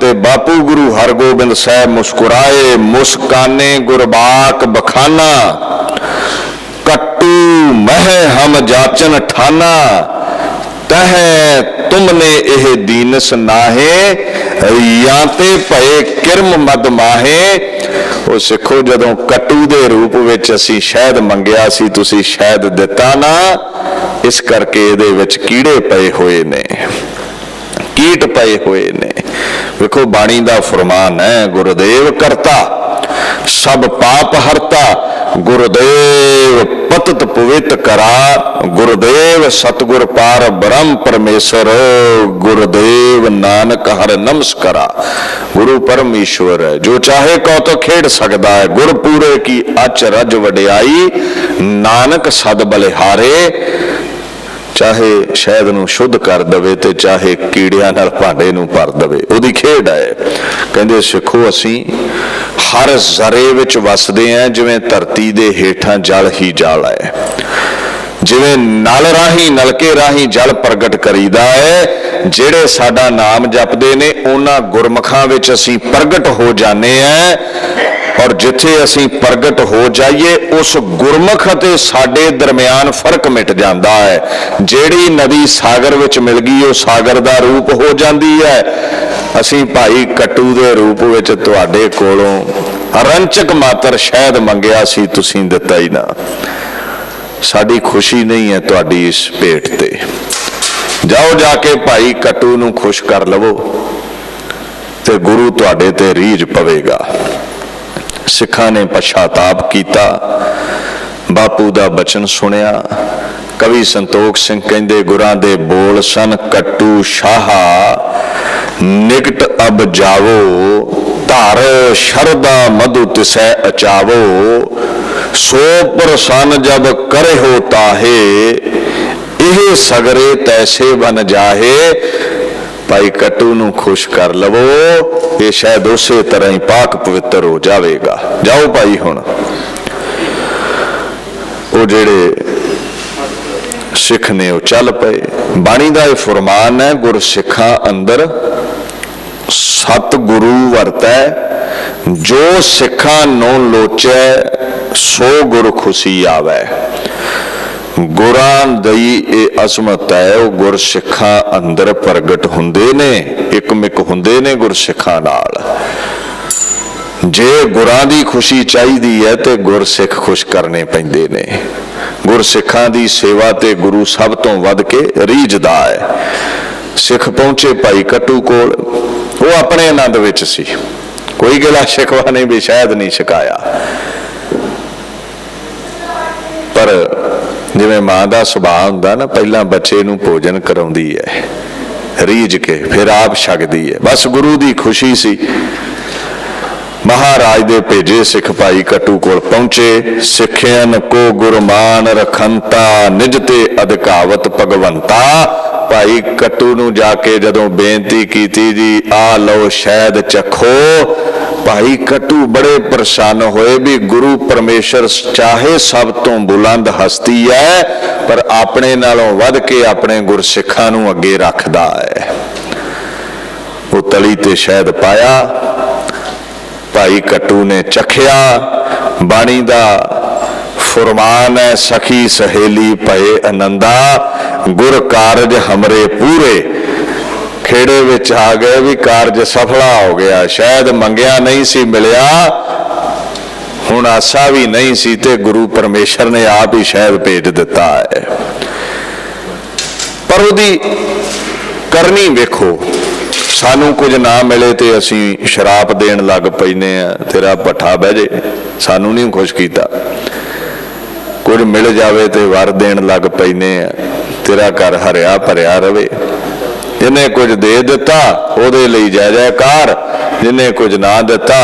ते बापू गुरु हरगोबिंद साहब मुस्कुराए, मुस्काने गुरबाक बखाना, कट्टू मह हम जाचन ठाना, तह तुमने एह दीनस नाहे, याते भये किरम मद माहे। वो सिखो जदों कट्टू दे रूप विच असीं शहद मंगिया सी, तुसीं शहद दिता ना, इस करके इहदे विच कीड़े पए होए ने, कीट पए हुए ने। देखो बाणी दा फरमान है, गुरुदेव करता सब पाप हरता, गुरुदेव पतत पवित करा, गुरुदेव सतगुर पार ब्रह्म परमेश्वर, गुरुदेव नानक हर नमस्कारा। गुरु परमेश्वर है, जो चाहे कौतुक खेड़ सकता है। गुर पूरे की अच रज वडियाई, नानक सद बलिहारे। चाहे शहद नूं शुद्ध कर दवे ते चाहे कीड़ियां नाल भांडे नूं भर दवे, उहदी खेड है। कहंदे सिखो असीं हर जरे विच वसदे हैं, जिवें धरती दे हेठां जल ही जल है। जिवें नल राही नलके राही जल प्रगट करीदा है, जिहड़े साडा नाम जपदे ने उन्हां गुरमुखां विच असीं प्रगट हो जाने हैं। और जिथे असीं प्रगट हो जाइए उस गुरमुख ते साडे दरम्यान फर्क मिट जाता है। जिहड़ी नदी सागर विच मिल गई वो सागर दा रूप हो जाती है। असीं भाई कट्टू दे रूप विच तुहाडे कोलों रंचक मात्र शहद मंगिया सी, तुसीं दिता ही ना। साडी खुशी नहीं है तुहाडी इस भेट ते। जाओ जाके भाई कट्टू नूं खुश कर लवो ते गुरु तुहाडे ते रीझ पवेगा। सिखा ने पछाताप किया, बापू दा बचन सुनिया। कवि संतोख सिंह कहंदे गुरां दे बोल सन, कट्टू शाहा निकट अब जावो, धार शरदा मधु तिसै अचावो, सो प्रसन्न जब करे हो ताहे, एह सगरे तैसे बन जाहे। भाई कट्टू नूं खुश कर लवो, ये शायद उसे तरह ही पाक पवित्र हो जाएगा। जाओ भाई हुण वो जेड़े सिख ने वो चल पे। बाणी का यह फरमान है, गुर सिखा अंदर सतगुरु वरतै, जो सिखा नो लोचै सो गुर खुशी आवे। गुरां दी ये अजमत है, वो गुर सिखा अंदर प्रगट हुंदे ने, एकमिक हुंदे ने गुर सिखा नाल। जे गुरां दी खुशी चाहिदी है तो गुर सिख खुश करने पैंदे ने। गुर सिखां दी सेवा ते गुरु सब तो वध के रीझदा है। सिख पहुंचे भाई कट्टू कोल, वो अपने आनंद विच सी, कोई गिला शिकवा नहीं भी शायद नहीं सिखाया, पर जिवें मां दा सुभाव हुंदा ना, पहला बच्चे नूं भोजन कराउंदी है रीझ के, फिर आप छकदी है। बस गुरु दी खुशी सी। महाराज दे भेजे सिख भाई कट्टू कोल पहुंचे। सिखियन को गुरमान रखंता, निज ते अधिकावत भगवंता। भाई कट्टू नूं जाके जदों बेनती कीती जी आ लो शैद चखो, भाई कट्टू बड़े परेशान होए भी गुरु परमेश्वर चाहे सब तो बुलंद हस्ती है, पर अपने नालों वध के अपने गुरसिखां नूं अगे रखदा है। वो तली ते शैद पाया, भाई कट्टू ने चखिया। बाणी दा फरमान है, सखी सहेली पए आनंदा, गुर कारज हमरे पूरे। खेड़े विच आ गए भी कारज सफला हो गया, शायद मंगिया नहीं सी मिलिया, हुण आसा भी नहीं सी ते गुरु परमेश्वर ने आप ही शायद भेज दिता है। पर उहदी करनी वेखो, सानू कुछ ना मिले तो असी शराप देन लग पैने आ, तेरा भट्ठा बह जे, सानू नहीं खुश कीता। कुछ मिल जाए तो वर देन लग पैने आ, तेरा घर हरिया भरिया रवे। जिन्हें कुछ दे दिता उहदे लई जय जयकार, जिन्हें कुछ ना दिता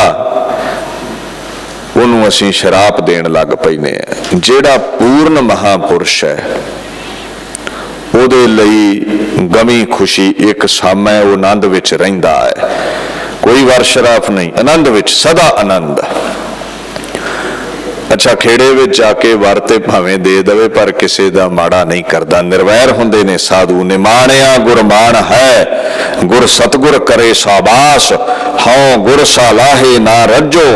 उहनूं असी शराप देन लग पैने आ। जिहड़ा पूर्ण महापुरुष है उहदे लई गमी खुशी एक सामय, वो आनंद विच रहिंदा है। कोई वर शराफ नहीं, आनंद विच सदा आनंद। अच्छा खेड़े विच जाके वर ते भावें दे दवे पर किसी दा माड़ा नहीं करदा। निर्वैर हुंदे ने साधु, निमाणिया गुरमान है, गुर सतगुर करे साबास। हाँ गुर सालाहे ना रज्जो,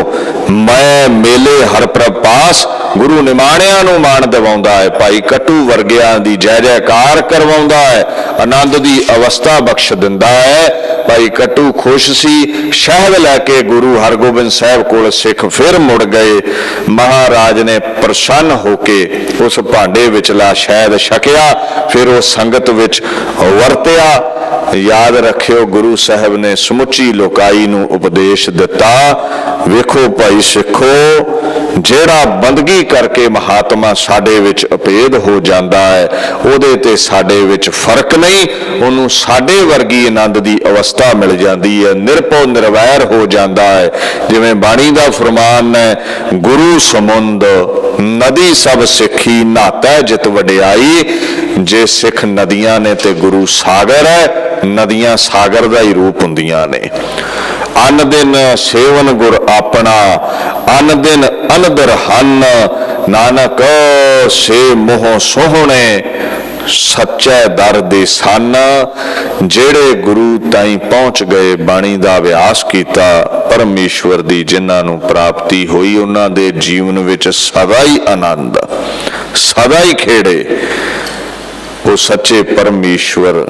मैं मेले हर प्रपास। गुरु निमाणिया नूं मान दिवाउंदा है, भाई कट्टू वर्गिया दी जय जयकार करवाउंदा है, आनंद दी अवस्था बख्श दिंदा है। भाई कट्टू खुश सी। शहद लैके गुरु हरगोबिंद साहब कोल सिख फिर मुड़ गए। महाराज ने प्रसन्न होके उस भांडे विचला शहद छकिया, फिर उस संगत विच वरतिया। याद रखियो गुरु साहब ने समुची लोकाई नूं उपदेश दिता, वेखो भाई सिखो, जेड़ा बंदगी करके महात्मा साडे विच अभेद हो जाता है, उहदे ते साडे विच फर्क नहीं, उहनूं साडे वर्गी आनंद दी अवस्था मिल जाती है, निरभौ निर्वैर हो जाता है। जिवें बाणी दा फरमान है, गुरु समुंद नदी सब सिखी, नहाता जित वडियाई। जे सिख नदियां ने ते गुरु सागर है, नदियां सागर दा ही रूप हुंदियां ने। अन दिन सेवन गुर अपना, अन दिन अनदर हन, नानक से मोह सोहने, सच्चे दर दे सन। जेड़े गुरु ताई पहुंच गए, बाणी दा अभ्यास कीता, परमेश्वर दी जिन्हां नूं प्राप्ति हुई, उन्हां दे जीवन विच सदा ही आनंद, सदा ही खेड़े। वो सच्चे परमेश्वर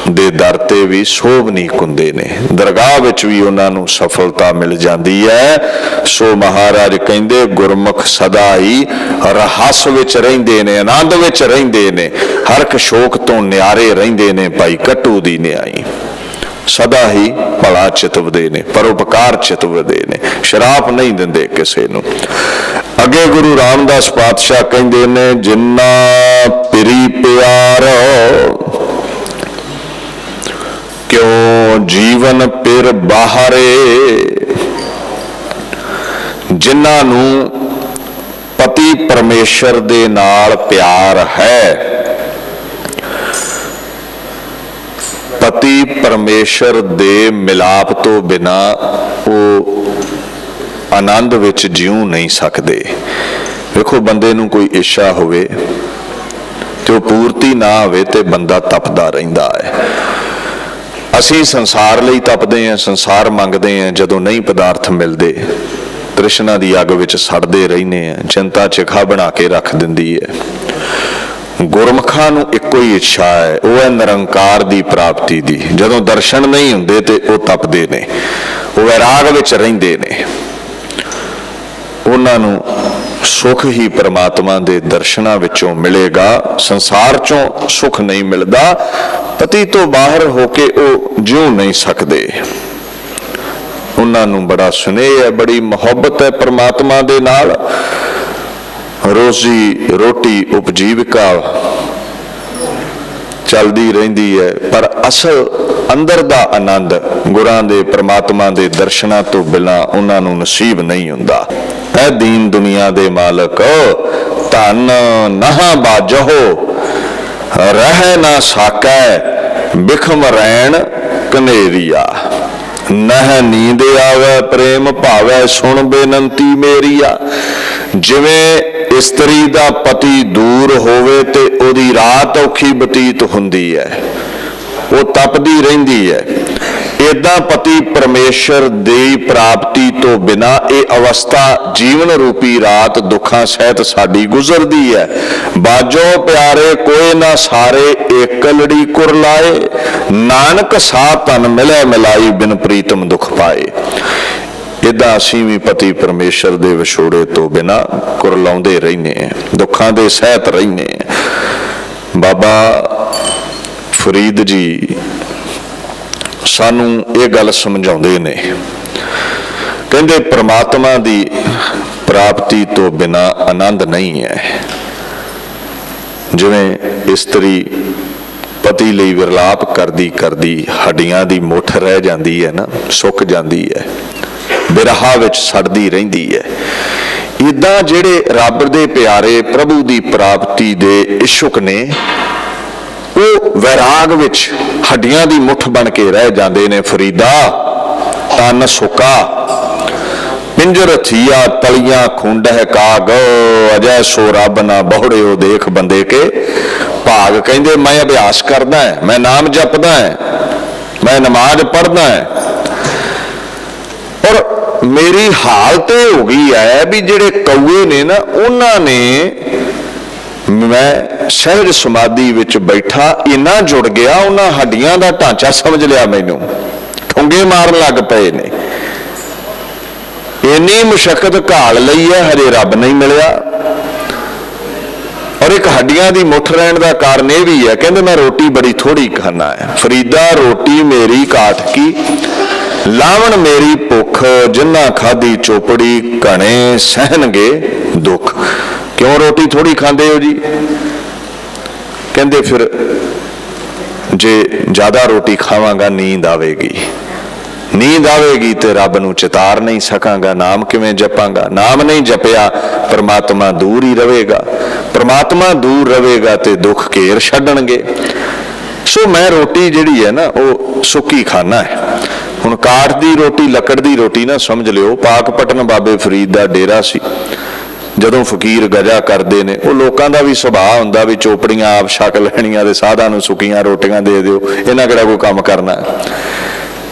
दे दर ते भी सोभ नहीं कुंदे ने, दरगाह विच भी उन्होंने सफलता मिल जाती है। सो महाराज कहंदे गुरमुख सदा ही रहस विच रहिंदे ने, आनंद विच रहिंदे ने, हरक शोक तो न्यारे रहिंदे ने। भाई कट्टू दी न्याई सदा ही भला चितवदे ने, परोपकार चितवदे ने, शराप नहीं दिंदे किसे नूं। अगे गुरु रामदास पातशाह कहंदे ने, जिन्ना पिरी प्यार क्यों जीवन पिर बाहरे। जिन्हां नूं पति परमेश्वर दे नाल प्यार है, ਪਤੀ ਪਰਮੇਸ਼ਰ ਦੇ ਮਿਲਾਪ ਤੋਂ ਬਿਨਾ ਉਹ ਆਨੰਦ ਵਿੱਚ ਜਿਉ ਨਹੀਂ ਸਕਦੇ। ਵੇਖੋ, ਬੰਦੇ ਨੂੰ ਕੋਈ ਇੱਛਾ ਹੋਵੇ ਤੇ ਉਹ ਪੂਰਤੀ ਨਾ ਹੋਵੇ ਤੇ ਬੰਦਾ ਤਪਦਾ ਰਹਿੰਦਾ ਹੈ। ਅਸੀਂ ਸੰਸਾਰ ਲਈ ਤਪਦੇ ਹਾਂ, ਸੰਸਾਰ ਮੰਗਦੇ ਹਾਂ, ਜਦੋਂ ਨਹੀਂ ਪਦਾਰਥ ਮਿਲਦੇ ਤ੍ਰਿਸ਼ਨਾ ਦੀ ਅੱਗ ਵਿੱਚ ਸੜਦੇ ਰਹਿੰਦੇ ਹਾਂ। ਚਿੰਤਾ ਚਿਖਾ ਬਣਾ ਕੇ ਰੱਖ ਦਿੰਦੀ ਹੈ। ਗੁਰਮੁਖਾਂ ਨੂੰ ਇੱਕੋ ਹੀ ਇੱਛਾ ਹੈ, ਉਹ ਹੈ ਨਿਰੰਕਾਰ ਦੀ ਪ੍ਰਾਪਤੀ ਦੀ। ਜਦੋਂ ਦਰਸ਼ਨ ਨਹੀਂ ਹੁੰਦੇ ਤੇ ਉਹ ਤਪਦੇ ਨੇ, ਉਹ ਵੈਰਾਗ ਵਿੱਚ ਰਹਿੰਦੇ ਨੇ। ਉਹਨਾਂ ਨੂੰ ਸੁਖ ਹੀ ਪਰਮਾਤਮਾ ਦੇ ਦਰਸ਼ਨਾਂ ਵਿੱਚੋਂ ਮਿਲੇਗਾ, ਸੰਸਾਰ ਚੋਂ ਸੁਖ ਨਹੀਂ ਮਿਲਦਾ। ਪਤੀ ਤੋਂ ਬਾਹਰ ਹੋ ਕੇ ਉਹ ਜਿਉ ਨਹੀਂ ਸਕਦੇ। ਉਹਨਾਂ ਨੂੰ ਬੜਾ ਸੁਨੇਹ ਹੈ, ਬੜੀ ਮੁਹੱਬਤ ਹੈ ਪਰਮਾਤਮਾ ਦੇ ਨਾਲ। ਰੋਜ਼ੀ ਰੋਟੀ ਉਪਜੀਵਿਕਾ ਚੱਲਦੀ ਰਹਿੰਦੀ ਹੈ, ਪਰ ਅਸਲ ਅੰਦਰ ਦਾ ਆਨੰਦ ਗੁਰਾਂ ਦੇ ਪਰਮਾਤਮਾ ਦੇ ਦਰਸ਼ਨਾਂ ਤੋਂ ਬਿਨਾਂ ਉਹਨਾਂ ਨੂੰ ਨਸੀਬ ਨਹੀਂ ਹੁੰਦਾ। ਐ ਦੀਨ ਦੁਨੀਆ ਦੇ ਮਾਲਕ, ਧਨ ਨਹਾ ਬਾਜਹੁ ਰਹਿ ਨਾ ਸਾਕੈ, ਬਿਖਮ ਰੈਣ ਕਨੇਰੀਆ। ਨਹ ਨੀਂਦ ਆਵੈ ਪ੍ਰੇਮ ਭਾਵੈ, ਸੁਣ ਬੇਨੰਤੀ ਮੇਰੀਆ। ਜਿਵੇਂ ਇਸਤਰੀ ਦਾ ਪਤੀ ਦੂਰ ਹੋਵੇ ਤੇ ਉਹਦੀ ਰਾਤ ਔਖੀ ਬਤੀਤ ਹੁੰਦੀ ਹੈ, ਉਹ ਤਪਦੀ ਰਹਿੰਦੀ ਹੈ, ਏਦਾਂ ਪਤੀ ਪਰਮੇਸ਼ਰ ਦੀ ਪ੍ਰਾਪਤੀ ਤੋਂ ਬਿਨਾ ਇਹ ਅਵਸਥਾ ਜੀਵਨ ਰੂਪੀ ਰਾਤ ਦੁੱਖਾਂ ਸਹਿਤ ਸਾਡੀ ਗੁਜ਼ਰਦੀ ਹੈ। ਬਾਜੋ ਪਿਆਰੇ ਕੋਏ ਨਾ ਸਾਰੇ, ਏਕ ਲੜੀ ਕੁਰਲਾਏ। ਨਾਨਕ ਸਾਹ ਤਨ ਮਿਲੇ ਮਿਲਾਈ, ਬਿਨ ਪ੍ਰੀਤਮ ਦੁੱਖ ਪਾਏ। ਏਦਾਂ ਅਸੀਂ ਵੀ ਪਤੀ ਪਰਮੇਸ਼ਰ ਦੇ ਵਿਛੋੜੇ ਤੋਂ ਬਿਨਾ ਕੁਰਲਾਉਂਦੇ ਰਹਿੰਦੇ ਹਾਂ, ਦੁੱਖਾਂ ਦੇ ਸਹਿਤ ਰਹਿੰਦੇ ਹਾਂ। ਬਾਬਾ ਫਰੀਦ ਜੀ ਸਾਨੂੰ ਇਹ ਗੱਲ ਸਮਝਾਉਂਦੇ ਨੇ, ਕਹਿੰਦੇ ਪਰਮਾਤਮਾ ਦੀ ਪ੍ਰਾਪਤੀ ਤੋਂ ਬਿਨਾ ਆਨੰਦ ਨਹੀਂ ਹੈ। ਜਿਵੇਂ ਇਸਤਰੀ ਪਤੀ ਲਈ ਵਿਰਲਾਪ ਕਰਦੀ ਕਰਦੀ ਹੱਡੀਆਂ ਦੀ ਮੁੱਠ ਰਹਿ ਜਾਂਦੀ ਹੈ ਨਾ, ਸੁੱਕ ਜਾਂਦੀ ਹੈ, ਬਿਰਹਾ ਵਿੱਚ ਸੜਦੀ ਰਹਿੰਦੀ ਹੈ। ਏਦਾਂ ਜਿਹੜੇ ਰੱਬ ਦੇ ਪਿਆਰੇ ਪ੍ਰਭੂ ਦੀ ਪ੍ਰਾਪਤੀ ਦੇ ਇਛੁਕ ਨੇ, ਉਹ ਵੈਰਾਗ ਵਿੱਚ ਹੱਡੀਆਂ ਦੀ ਮੁੱਠ ਬਣ ਕੇ ਰਹਿ ਜਾਂਦੇ ਨੇ। ਫਰੀਦਾ ਤਨ ਸੁੱਕਾ ਪਿੰਜਰ ਥੀਆ, ਤਲੀਆਂ ਖੁੰਡਹਿ ਕਾਗ, ਅਜੈ ਸੋ ਰੱਬ ਨਾ ਬਹੁੜਿਓ ਦੇਖ ਬੰਦੇ ਕੇ ਭਾਗ। ਕਹਿੰਦੇ ਮੈਂ ਅਭਿਆਸ ਕਰਦਾ ਹੈ, ਮੈਂ ਨਾਮ ਜਪਦਾ ਹੈ, ਮੈਂ ਨਮਾਜ਼ ਪੜ੍ਹਦਾ ਹੈ, ਔਰ ਮੇਰੀ ਹਾਲਤ ਇਹ ਹੋ ਗਈ ਹੈ ਵੀ ਜਿਹੜੇ ਕਊਏ ਨੇ ਨਾ, ਉਹਨਾਂ ਨੇ ਮੈਂ ਸਹਿਜ ਸਮਾਧੀ ਵਿੱਚ ਬੈਠਾ ਇੰਨਾ ਜੁੜ ਗਿਆ, ਉਹਨਾਂ ਹੱਡੀਆਂ ਦਾ ਢਾਂਚਾ ਸਮਝ ਲਿਆ, ਮੈਨੂੰ ਠੁੰਗੇ ਮਾਰਨ ਲੱਗ ਪਏ ਨੇ। ਇੰਨੀ ਮੁਸ਼ੱਕਤ ਘਾਲ ਲਈ ਹੈ, ਹਜੇ ਰੱਬ ਨਹੀਂ ਮਿਲਿਆ। ਔਰ ਇੱਕ ਹੱਡੀਆਂ ਦੀ ਮੁੱਠ ਰਹਿਣ ਦਾ ਕਾਰਨ ਇਹ ਵੀ ਹੈ, ਕਹਿੰਦੇ ਮੈਂ ਰੋਟੀ ਬੜੀ ਥੋੜੀ ਖਾਣਾ ਹੈ। ਫਰੀਦਾ ਰੋਟੀ ਮੇਰੀ ਕਾਠ ਕੀ, ਲਾਵਣ ਮੇਰੀ ਭੁੱਖ, ਜਿੰਨਾ ਖਾਦੀ ਚੋਪੜੀ ਘਣੇ ਸਹਿਣਗੇ ਦੁੱਖ। ਕਿਉਂ ਰੋਟੀ ਥੋੜੀ ਖਾਂਦੇ ਹੋ ਜੀ? ਕਹਿੰਦੇ ਫਿਰ ਜੇ ਜ਼ਿਆਦਾ ਰੋਟੀ ਖਾਵਾਂਗਾ ਨੀਂਦ ਆਵੇਗੀ, ਨੀਂਦ ਆਵੇਗੀ ਤੇ ਰੱਬ ਨੂੰ ਚਿਤਾਰ ਨਹੀਂ ਸਕਾਂਗਾ, ਨਾਮ ਕਿਵੇਂ ਜਪਾਂਗਾ? ਨਾਮ ਨਹੀਂ ਜਪਿਆ ਪਰਮਾਤਮਾ ਦੂਰ ਹੀ ਰਹੇਗਾ, ਪਰਮਾਤਮਾ ਦੂਰ ਰਹੇਗਾ ਤੇ ਦੁੱਖ ਘੇਰ ਛੱਡਣਗੇ। ਸੋ ਮੈਂ ਰੋਟੀ ਜਿਹੜੀ ਹੈ ਨਾ ਉਹ ਸੁੱਕੀ ਖਾਣਾ ਹੈ। ਹੁਣ ਕਾਠ ਦੀ ਰੋਟੀ, ਲੱਕੜ ਦੀ ਰੋਟੀ ਨਾ ਸਮਝ ਲਿਓ। ਪਾਕਪਟਨ ਬਾਬੇ ਫਰੀਦ ਦਾ ਡੇਰਾ ਸੀ। ਜਦੋਂ ਫਕੀਰ ਗਜਾ ਕਰਦੇ ਨੇ, ਉਹ ਲੋਕਾਂ ਦਾ ਵੀ ਸੁਭਾਅ ਹੁੰਦਾ ਵੀ ਚੋਪੜੀਆਂ ਆਪ ਛਕ ਲੈਣੀਆਂ ਤੇ ਸਾਧਾਂ ਨੂੰ ਸੁੱਕੀਆਂ ਰੋਟੀਆਂ ਦੇ ਦਿਓ, ਇਹਨਾਂ ਕਿਹੜਾ ਕੋਈ ਕੰਮ ਕਰਨਾ।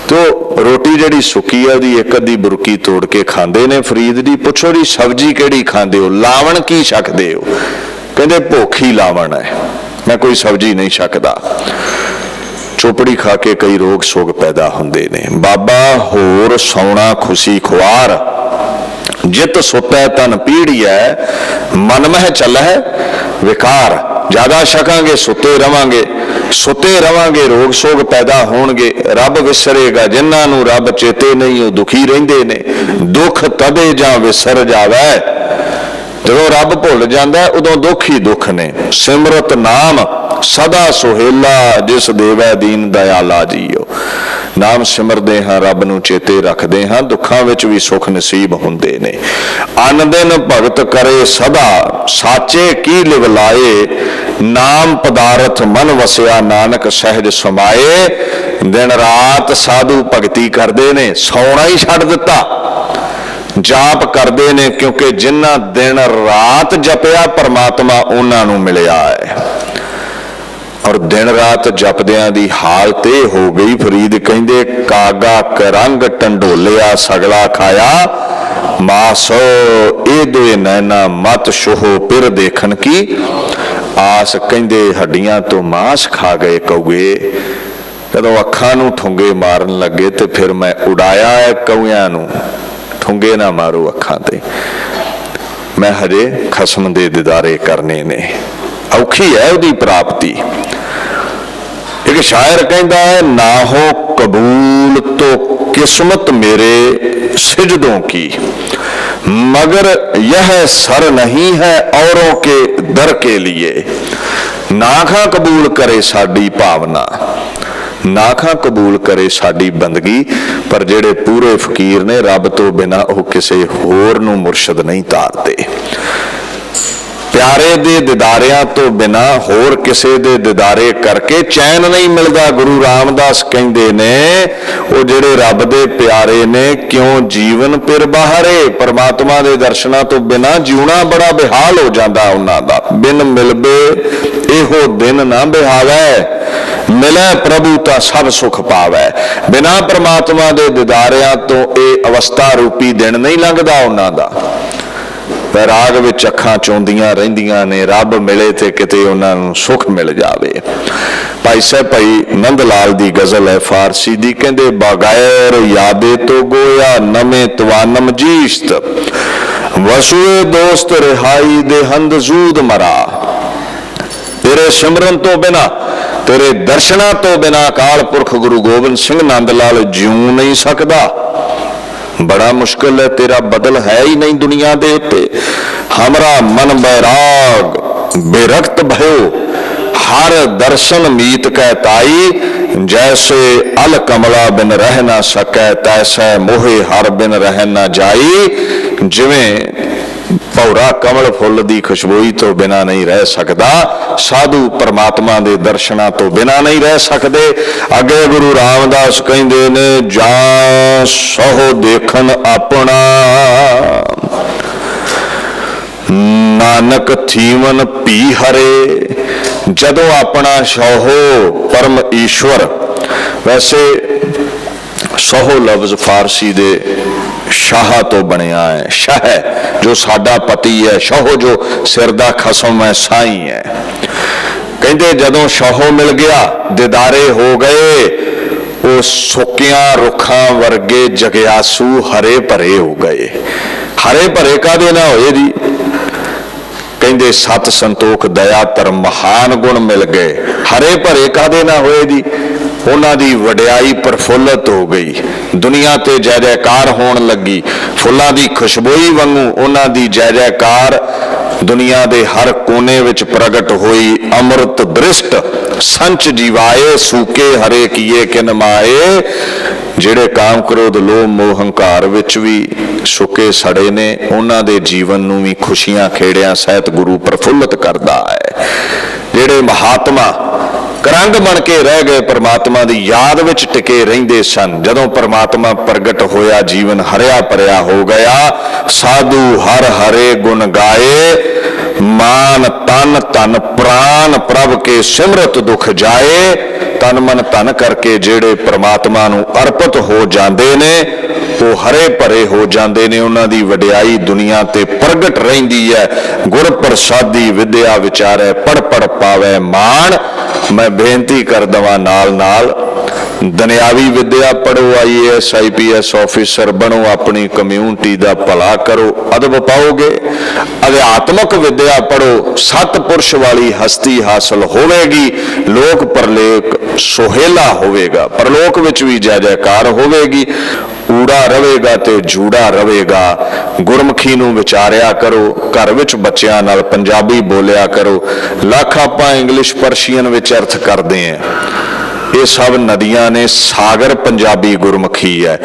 ਤੋ ਰੋਟੀ ਜਿਹੜੀ ਸੁੱਕੀ ਹੈ ਉਹਦੀ ਇੱਕ ਅੱਧੀ ਬੁਰਕੀ ਤੋੜ ਕੇ ਖਾਂਦੇ ਨੇ। ਫਰੀਦ ਦੀ ਪੁੱਛੋ ਜੀ ਸਬਜ਼ੀ ਕਿਹੜੀ ਖਾਂਦੇ ਹੋ, ਲਾਵਣ ਕੀ ਛਕਦੇ ਹੋ? ਕਹਿੰਦੇ ਭੁੱਖ ਹੀ ਲਾਵਣ ਹੈ, ਮੈਂ ਕੋਈ ਸਬਜ਼ੀ ਨਹੀਂ ਛਕਦਾ। ਚੋਪੜੀ ਖਾ ਕੇ ਕਈ ਰੋਗ ਸੋਗ ਪੈਦਾ ਹੁੰਦੇ ਨੇ। ਬਾਬਾ ਹੋਰ ਸੌਣਾ ਖੁਸ਼ੀ ਖੁਆਰ, ਜਿਤ ਸੁੱਤੈ ਤਨ ਪੀੜੀਐ, ਮਨ ਮਹਿ ਚੱਲਹਿ ਵਿਕਾਰ। ਜ਼ਿਆਦਾ ਛਕਾਂਗੇ ਸੁੱਤੇ ਰਵਾਂਗੇ, ਸੁੱਤੇ ਰਵਾਂਗੇ ਰੋਗ ਸੋਗ ਪੈਦਾ ਹੋਣਗੇ। ਰੱਬ ਵਿਸਰੇਗਾ, ਜਿਨ੍ਹਾਂ ਨੂੰ ਰੱਬ ਚੇਤੇ ਨਹੀਂ ਉਹ ਦੁਖੀ ਰਹਿੰਦੇ ਨੇ। ਦੁੱਖ ਤਦੇ ਜਾਂ ਵਿਸਰ ਜਾਵੈ, ਜਦੋਂ ਰੱਬ ਭੁੱਲ ਜਾਂਦਾ ਉਦੋਂ ਦੁੱਖ ਹੀ ਦੁੱਖ ਨੇ। ਸਿਮਰਤ ਨਾਮ ਸਦਾ ਸੁਹੇਲਾ, ਜਿਸ ਦੇਵੈ ਦੀਨ ਦਇਆਲਾ ਜੀਓ। ਨਾਮ ਸਿਮਰਦੇ ਹਾਂ, ਰੱਬ ਨੂੰ ਚੇਤੇ ਰੱਖਦੇ ਹਾਂ, ਦੁੱਖਾਂ ਵਿੱਚ ਵੀ ਸੁੱਖ ਨਸੀਬ ਹੁੰਦੇ ਨੇ। ਅਨ ਦਿਨ ਭਗਤ ਕਰੇ ਸਦਾ, ਸਾਚੇ ਕੀ ਲਿਵ ਲਾਏ। ਨਾਮ ਪਦਾਰਥ ਮਨ ਵਸਿਆ, ਨਾਨਕ ਸਹਿਜ ਸਮਾਏ। ਦਿਨ ਰਾਤ ਸਾਧੂ ਭਗਤੀ ਕਰਦੇ ਨੇ, ਸੌਣਾ ਹੀ ਛੱਡ ਦਿੱਤਾ। ਜਾਪ ਕਰਦੇ ਨੇ, ਕਿਉਂਕਿ ਜਿਨ੍ਹਾਂ ਦਿਨ ਰਾਤ ਜਪਿਆ ਪਰਮਾਤਮਾ ਉਹਨਾਂ ਨੂੰ ਮਿਲਿਆ ਹੈ। ਔਰ ਦਿਨ ਰਾਤ ਜਪਦਿਆਂ ਦੀ ਹਾਲਤ ਇਹ ਹੋ ਗਈ, ਫਰੀਦ ਕਹਿੰਦੇ ਕਾਗਾ ਕਰੰਗ ਟੰਡੋਲਿਆ ਸਗਲਾ ਖਾਇਆ ਮਾਸ। ਇਹ ਦੇ ਨੈਣਾ ਮਤ ਸ਼ੋਹ ਪਿਰ ਦੇਖਣ ਕੀ ਆਸ। ਕਹਿੰਦੇ ਹੱਡੀਆਂ ਤੋਂ ਮਾਸ ਖਾ ਗਏ ਕਊਏ। ਜਦੋਂ ਅੱਖਾਂ ਨੂੰ ਠੁੰਗੇ ਮਾਰਨ ਲੱਗੇ ਤੇ ਫਿਰ ਮੈਂ ਉਡਾਇਆ ਹੈ ਕਊਆਂ ਨੂੰ, ਠੁੰਗੇ ਨਾ ਮਾਰੋ ਅੱਖਾਂ ਤੇ, ਮੈਂ ਹਜੇ ਖਸਮ ਦੇ ਦਿਦਾਰੇ ਕਰਨੇ ਨੇ। ਔਖੀ ਹੈ ਉਹਦੀ ਪ੍ਰਾਪਤੀ। ਇੱਕ ਸ਼ਾਇਰ ਕਹਿੰਦਾ ਹੈ, ਨਾ ਹੋ ਕਬੂਲ ਤੋ ਕਿਸਮਤ ਮੇਰੇ ਸਿਜदों की, मगर यह सर नहीं है औरों के दर के लिए। नाखा कबूल करे साडी भावना, नाखा कबूल करे साडी बंदगी, पर जेड़े पूरे फकीर ने रब तो बिना वो किसी होर नूं मुर्शद नहीं तारते। प्यारे दे दिदारियां तो बिना होर किसे दे दिदारे करके चैन नहीं मिलता। गुरु रामदास कहते ने वो जेड़े रब दे प्यारे ने क्यों जीवन पिर बाहरे। परमात्मा दे दर्शना तो बिना जीना बड़ा बेहाल हो जाता उन्हां दा। बिन मिलबे एहो दिन ना बिहावै, मिले प्रभु ता सब सुख पावै। बिना परमात्मा दे दिदारियां तो ये अवस्था रूपी दिन नहीं लंघदा उन्हां दा। वैराग विच अखां चौंदियां रहिंदियां ने, रब मिले ते किते उन्हां नूं सुख मिल जावे। भाई साहब भाई नंद लाल दी गजल है फारसी दी, कहंदे बगैर यादे तो गोया नमे तवानम जीस्त, वसुए दोस्त रिहाई दे हंद जूद मरा। तेरे सिमरन तो बिना, तेरे दर्शना तो बिना अकाल पुरख गुरु गोबिंद सिंह नंद लाल जिऊ नहीं सकदा। बड़ा मुश्किल है, तेरा बदल है ही नहीं दुनिया दे उत्ते। हमरा मन बैराग बेरक्त भयो, हर दर्शन मीत कै ताई। जैसे अल कमला बिन रह ना सकै, तैसे मोहे हर बिन रह ना जाई। जिवें भौरा कमल फुल दी खुशबोई तो बिना नहीं रह सकता, साधु परमात्मा दे दर्शना तो बिना नहीं रह सकते। अगे गुरु रामदास कहते ने, जा सहो देखन अपना, नानक थीवन पी हरे। जदों अपना सहो परम ईश्वर। वैसे सहो लफ्ज फारसी दे शाह तो बनया है। शाह जो साडा पति है, शाहो जो सिर दा खसम है, साई है। कहते जदों शाहो मिल गया, दिदारे हो गए, वो सुकिया रुखां वर्गे जगयासू हरे भरे हो गए। हरे भरे कादे ना होए जी? कहते सत संतोख दया धर्म महान गुण मिल गए। हरे भरे कादे ना होए जी? उन्हां दी वडियाई प्रफुल्लत हो गई, दुनिया ते जय जयकार होण लगी। फुल्लां दी खुशबोई वांगू उन्हां दी जय जयकार दुनिया दे हर कोने विच प्रगट होई। अमृत दृष्ट संच जीवाए, सूके हरे किए किन माए। ਜਿਹੜੇ ਕਾਮ ਕ੍ਰੋਧ ਲੋਭ ਮੋਹ ਹੰਕਾਰ ਵਿੱਚ ਵੀ ਸੁੱਕੇ ਸੜੇ ਨੇ, ਉਹਨਾਂ ਦੇ ਜੀਵਨ ਨੂੰ ਵੀ ਖੁਸ਼ੀਆਂ ਖੇੜਿਆਂ ਸਹਿਤ ਗੁਰੂ ਪ੍ਰਫੁੱਲਤ ਕਰਦਾ ਹੈ। ਜਿਹੜੇ ਮਹਾਤਮਾ ਕਰੰਗ ਬਣ ਕੇ ਰਹਿ ਗਏ, परमात्मा की याद विच टिके रहिंदे सन, जदों परमात्मा प्रगट होया जीवन हरिया भरिया हो गया। साधु हर हरे गुण गाए, मान तन तन प्राण प्रभ के सिमरत दुख जाए। तन मन धन करके जेड़े परमात्मा नूं अर्पित हो जांदे ने, वो हरे भरे हो जांदे ने। उन्हां दी वडियाई दुनिया ते प्रगट रहिंदी है। गुर प्रसादी विद्या विचारे, पढ़ पढ़ पावे मान। मैं बेनती कर दवां नाल नाल दुनियावी विद्या पढ़ो, IAS IPS ऑफिसर बनो, अपनी कम्यूनिटी का भला करो, अदब पाओगे। अध्यात्मक विद्या पढ़ो, सतपुरुष वाली हस्ती हासिल होवेगी। लोक परलेख सुहेला होवेगा, परलोक विच भी जय जयकार होवेगी। ਊੜਾ ਰਵੇਗਾ ਤੇ ਜੂੜਾ ਰਵੇਗਾ। ਗੁਰਮੁਖੀ ਨੂੰ ਵਿਚਾਰਿਆ ਕਰੋ, ਘਰ ਵਿੱਚ ਬੱਚਿਆਂ ਨਾਲ ਪੰਜਾਬੀ ਬੋਲਿਆ ਕਰੋ। ਲੱਖ ਆਪਾਂ ਇੰਗਲਿਸ਼ ਪਰਸ਼ੀਅਨ ਵਿੱਚ ਅਰਥ ਕਰਦੇ ਹਾਂ, ਇਹ ਸਭ ਨਦੀਆਂ ਨੇ, ਸਾਗਰ ਪੰਜਾਬੀ ਗੁਰਮੁਖੀ ਹੈ।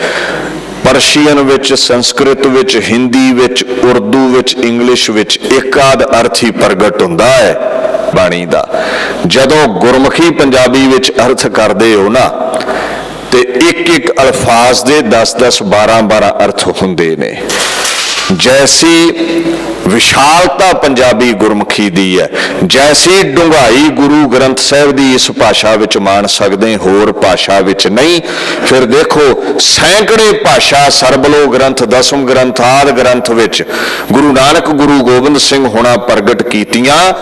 ਪਰਸ਼ੀਅਨ ਵਿੱਚ, ਸੰਸਕ੍ਰਿਤ ਵਿੱਚ, ਹਿੰਦੀ ਵਿੱਚ, ਉਰਦੂ ਵਿੱਚ, ਇੰਗਲਿਸ਼ ਵਿੱਚ ਇੱਕ ਆਦ ਅਰਥ ਹੀ ਪ੍ਰਗਟ ਹੁੰਦਾ ਹੈ ਬਾਣੀ ਦਾ। ਜਦੋਂ ਗੁਰਮੁਖੀ ਪੰਜਾਬੀ ਵਿੱਚ ਅਰਥ ਕਰਦੇ ਹੋ ਨਾ, ਤੇ ਇੱਕ ਇੱਕ ਅਲਫਾਜ਼ ਦੇ 10-10, 12-12 ਅਰਥ ਹੁੰਦੇ ਨੇ। ਜੈਸੀ ਵਿਸ਼ਾਲਤਾ ਪੰਜਾਬੀ ਗੁਰਮੁਖੀ ਦੀ ਹੈ, ਜੈਸੀ ਡੂੰਘਾਈ ਗੁਰੂ ਗ੍ਰੰਥ ਸਾਹਿਬ ਦੀ ਇਸ ਭਾਸ਼ਾ ਵਿੱਚ ਮਾਣ ਸਕਦੇ, ਹੋਰ ਭਾਸ਼ਾ ਵਿੱਚ ਨਹੀਂ। ਫਿਰ ਦੇਖੋ ਸੈਂਕੜੇ ਭਾਸ਼ਾ, ਸਰਬਲੋ ਗ੍ਰੰਥ, ਦਸਮ ਗ੍ਰੰਥ ਆਦਿ ਗ੍ਰੰਥ ਵਿੱਚ ਗੁਰੂ ਨਾਨਕ, ਗੁਰੂ ਗੋਬਿੰਦ ਸਿੰਘ ਹੋਣਾ ਪ੍ਰਗਟ ਕੀਤੀਆਂ।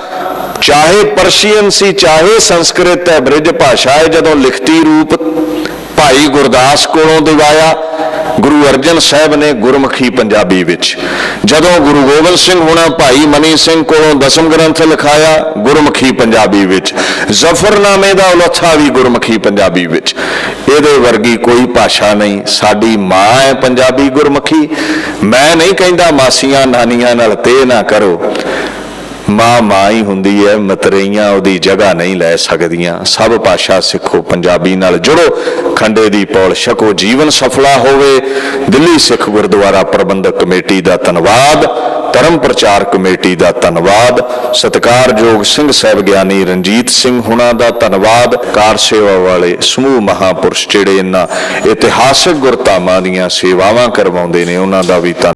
ਚਾਹੇ ਪਰਸ਼ੀਅਨ ਸੀ, ਚਾਹੇ ਸੰਸਕ੍ਰਿਤ ਹੈ, ਬ੍ਰਿਜ ਭਾਸ਼ਾ ਹੈ। ਜਦੋਂ ਲਿਖਤੀ ਰੂਪ ਭਾਈ ਗੁਰਦਾਸ ਕੋਲੋਂ ਦਿਵਾਇਆ ਗੁਰੂ ਅਰਜਨ ਸਾਹਿਬ ਨੇ ਗੁਰਮੁਖੀ ਪੰਜਾਬੀ ਵਿੱਚ, ਜਦੋਂ ਗੁਰੂ ਗੋਬਿੰਦ ਸਿੰਘ ਹੋਣਾ ਭਾਈ ਮਨੀ ਸਿੰਘ ਕੋਲੋਂ ਦਸਮ ਗ੍ਰੰਥ ਲਿਖਾਇਆ ਗੁਰਮੁਖੀ ਪੰਜਾਬੀ ਵਿੱਚ, ਜ਼ਫਰਨਾਮੇ ਦਾ ਉਲੱਥਾ ਵੀ ਗੁਰਮੁਖੀ ਪੰਜਾਬੀ ਵਿੱਚ। ਇਹਦੇ ਵਰਗੀ ਕੋਈ ਭਾਸ਼ਾ ਨਹੀਂ। ਸਾਡੀ ਮਾਂ ਹੈ ਪੰਜਾਬੀ ਗੁਰਮੁਖੀ। ਮੈਂ ਨਹੀਂ ਕਹਿੰਦਾ ਮਾਸੀਆਂ ਨਾਨੀਆਂ ਨਾਲ ਤੇ ਨਾ ਕਰੋ, ਮਾਂ ਮਾਂ ਹੀ ਹੁੰਦੀ ਹੈ, ਮਤਰੇਈਆਂ ਉਹਦੀ ਜਗ੍ਹਾ ਨਹੀਂ ਲੈ ਸਕਦੀਆਂ। ਸਭ ਭਾਸ਼ਾ ਸਿੱਖੋ, ਪੰਜਾਬੀ ਨਾਲ ਜੁੜੋ, ਖੰਡੇ ਦੀ ਪੌਲ ਛਕੋ, ਜੀਵਨ ਸਫਲਾ ਹੋਵੇ। ਦਿੱਲੀ ਸਿੱਖ ਗੁਰਦੁਆਰਾ ਪ੍ਰਬੰਧਕ ਕਮੇਟੀ ਦਾ ਧੰਨਵਾਦ, ਧਰਮ ਪ੍ਰਚਾਰ ਕਮੇਟੀ ਦਾ ਧੰਨਵਾਦ, ਸਤਿਕਾਰਯੋਗ ਸਿੰਘ ਸਾਹਿਬ ਗਿਆਨੀ ਰਣਜੀਤ ਸਿੰਘ ਹੁਣਾਂ ਦਾ ਧੰਨਵਾਦ, ਕਾਰ ਸੇਵਾ ਵਾਲੇ ਸਮੂਹ ਮਹਾਂਪੁਰਸ਼ ਜਿਹੜੇ ਇਹਨਾਂ ਇਤਿਹਾਸਕ ਗੁਰਧਾਮਾਂ ਦੀਆਂ ਸੇਵਾਵਾਂ ਕਰਵਾਉਂਦੇ ਨੇ, ਉਹਨਾਂ ਦਾ ਵੀ ਧੰਨਵਾਦ।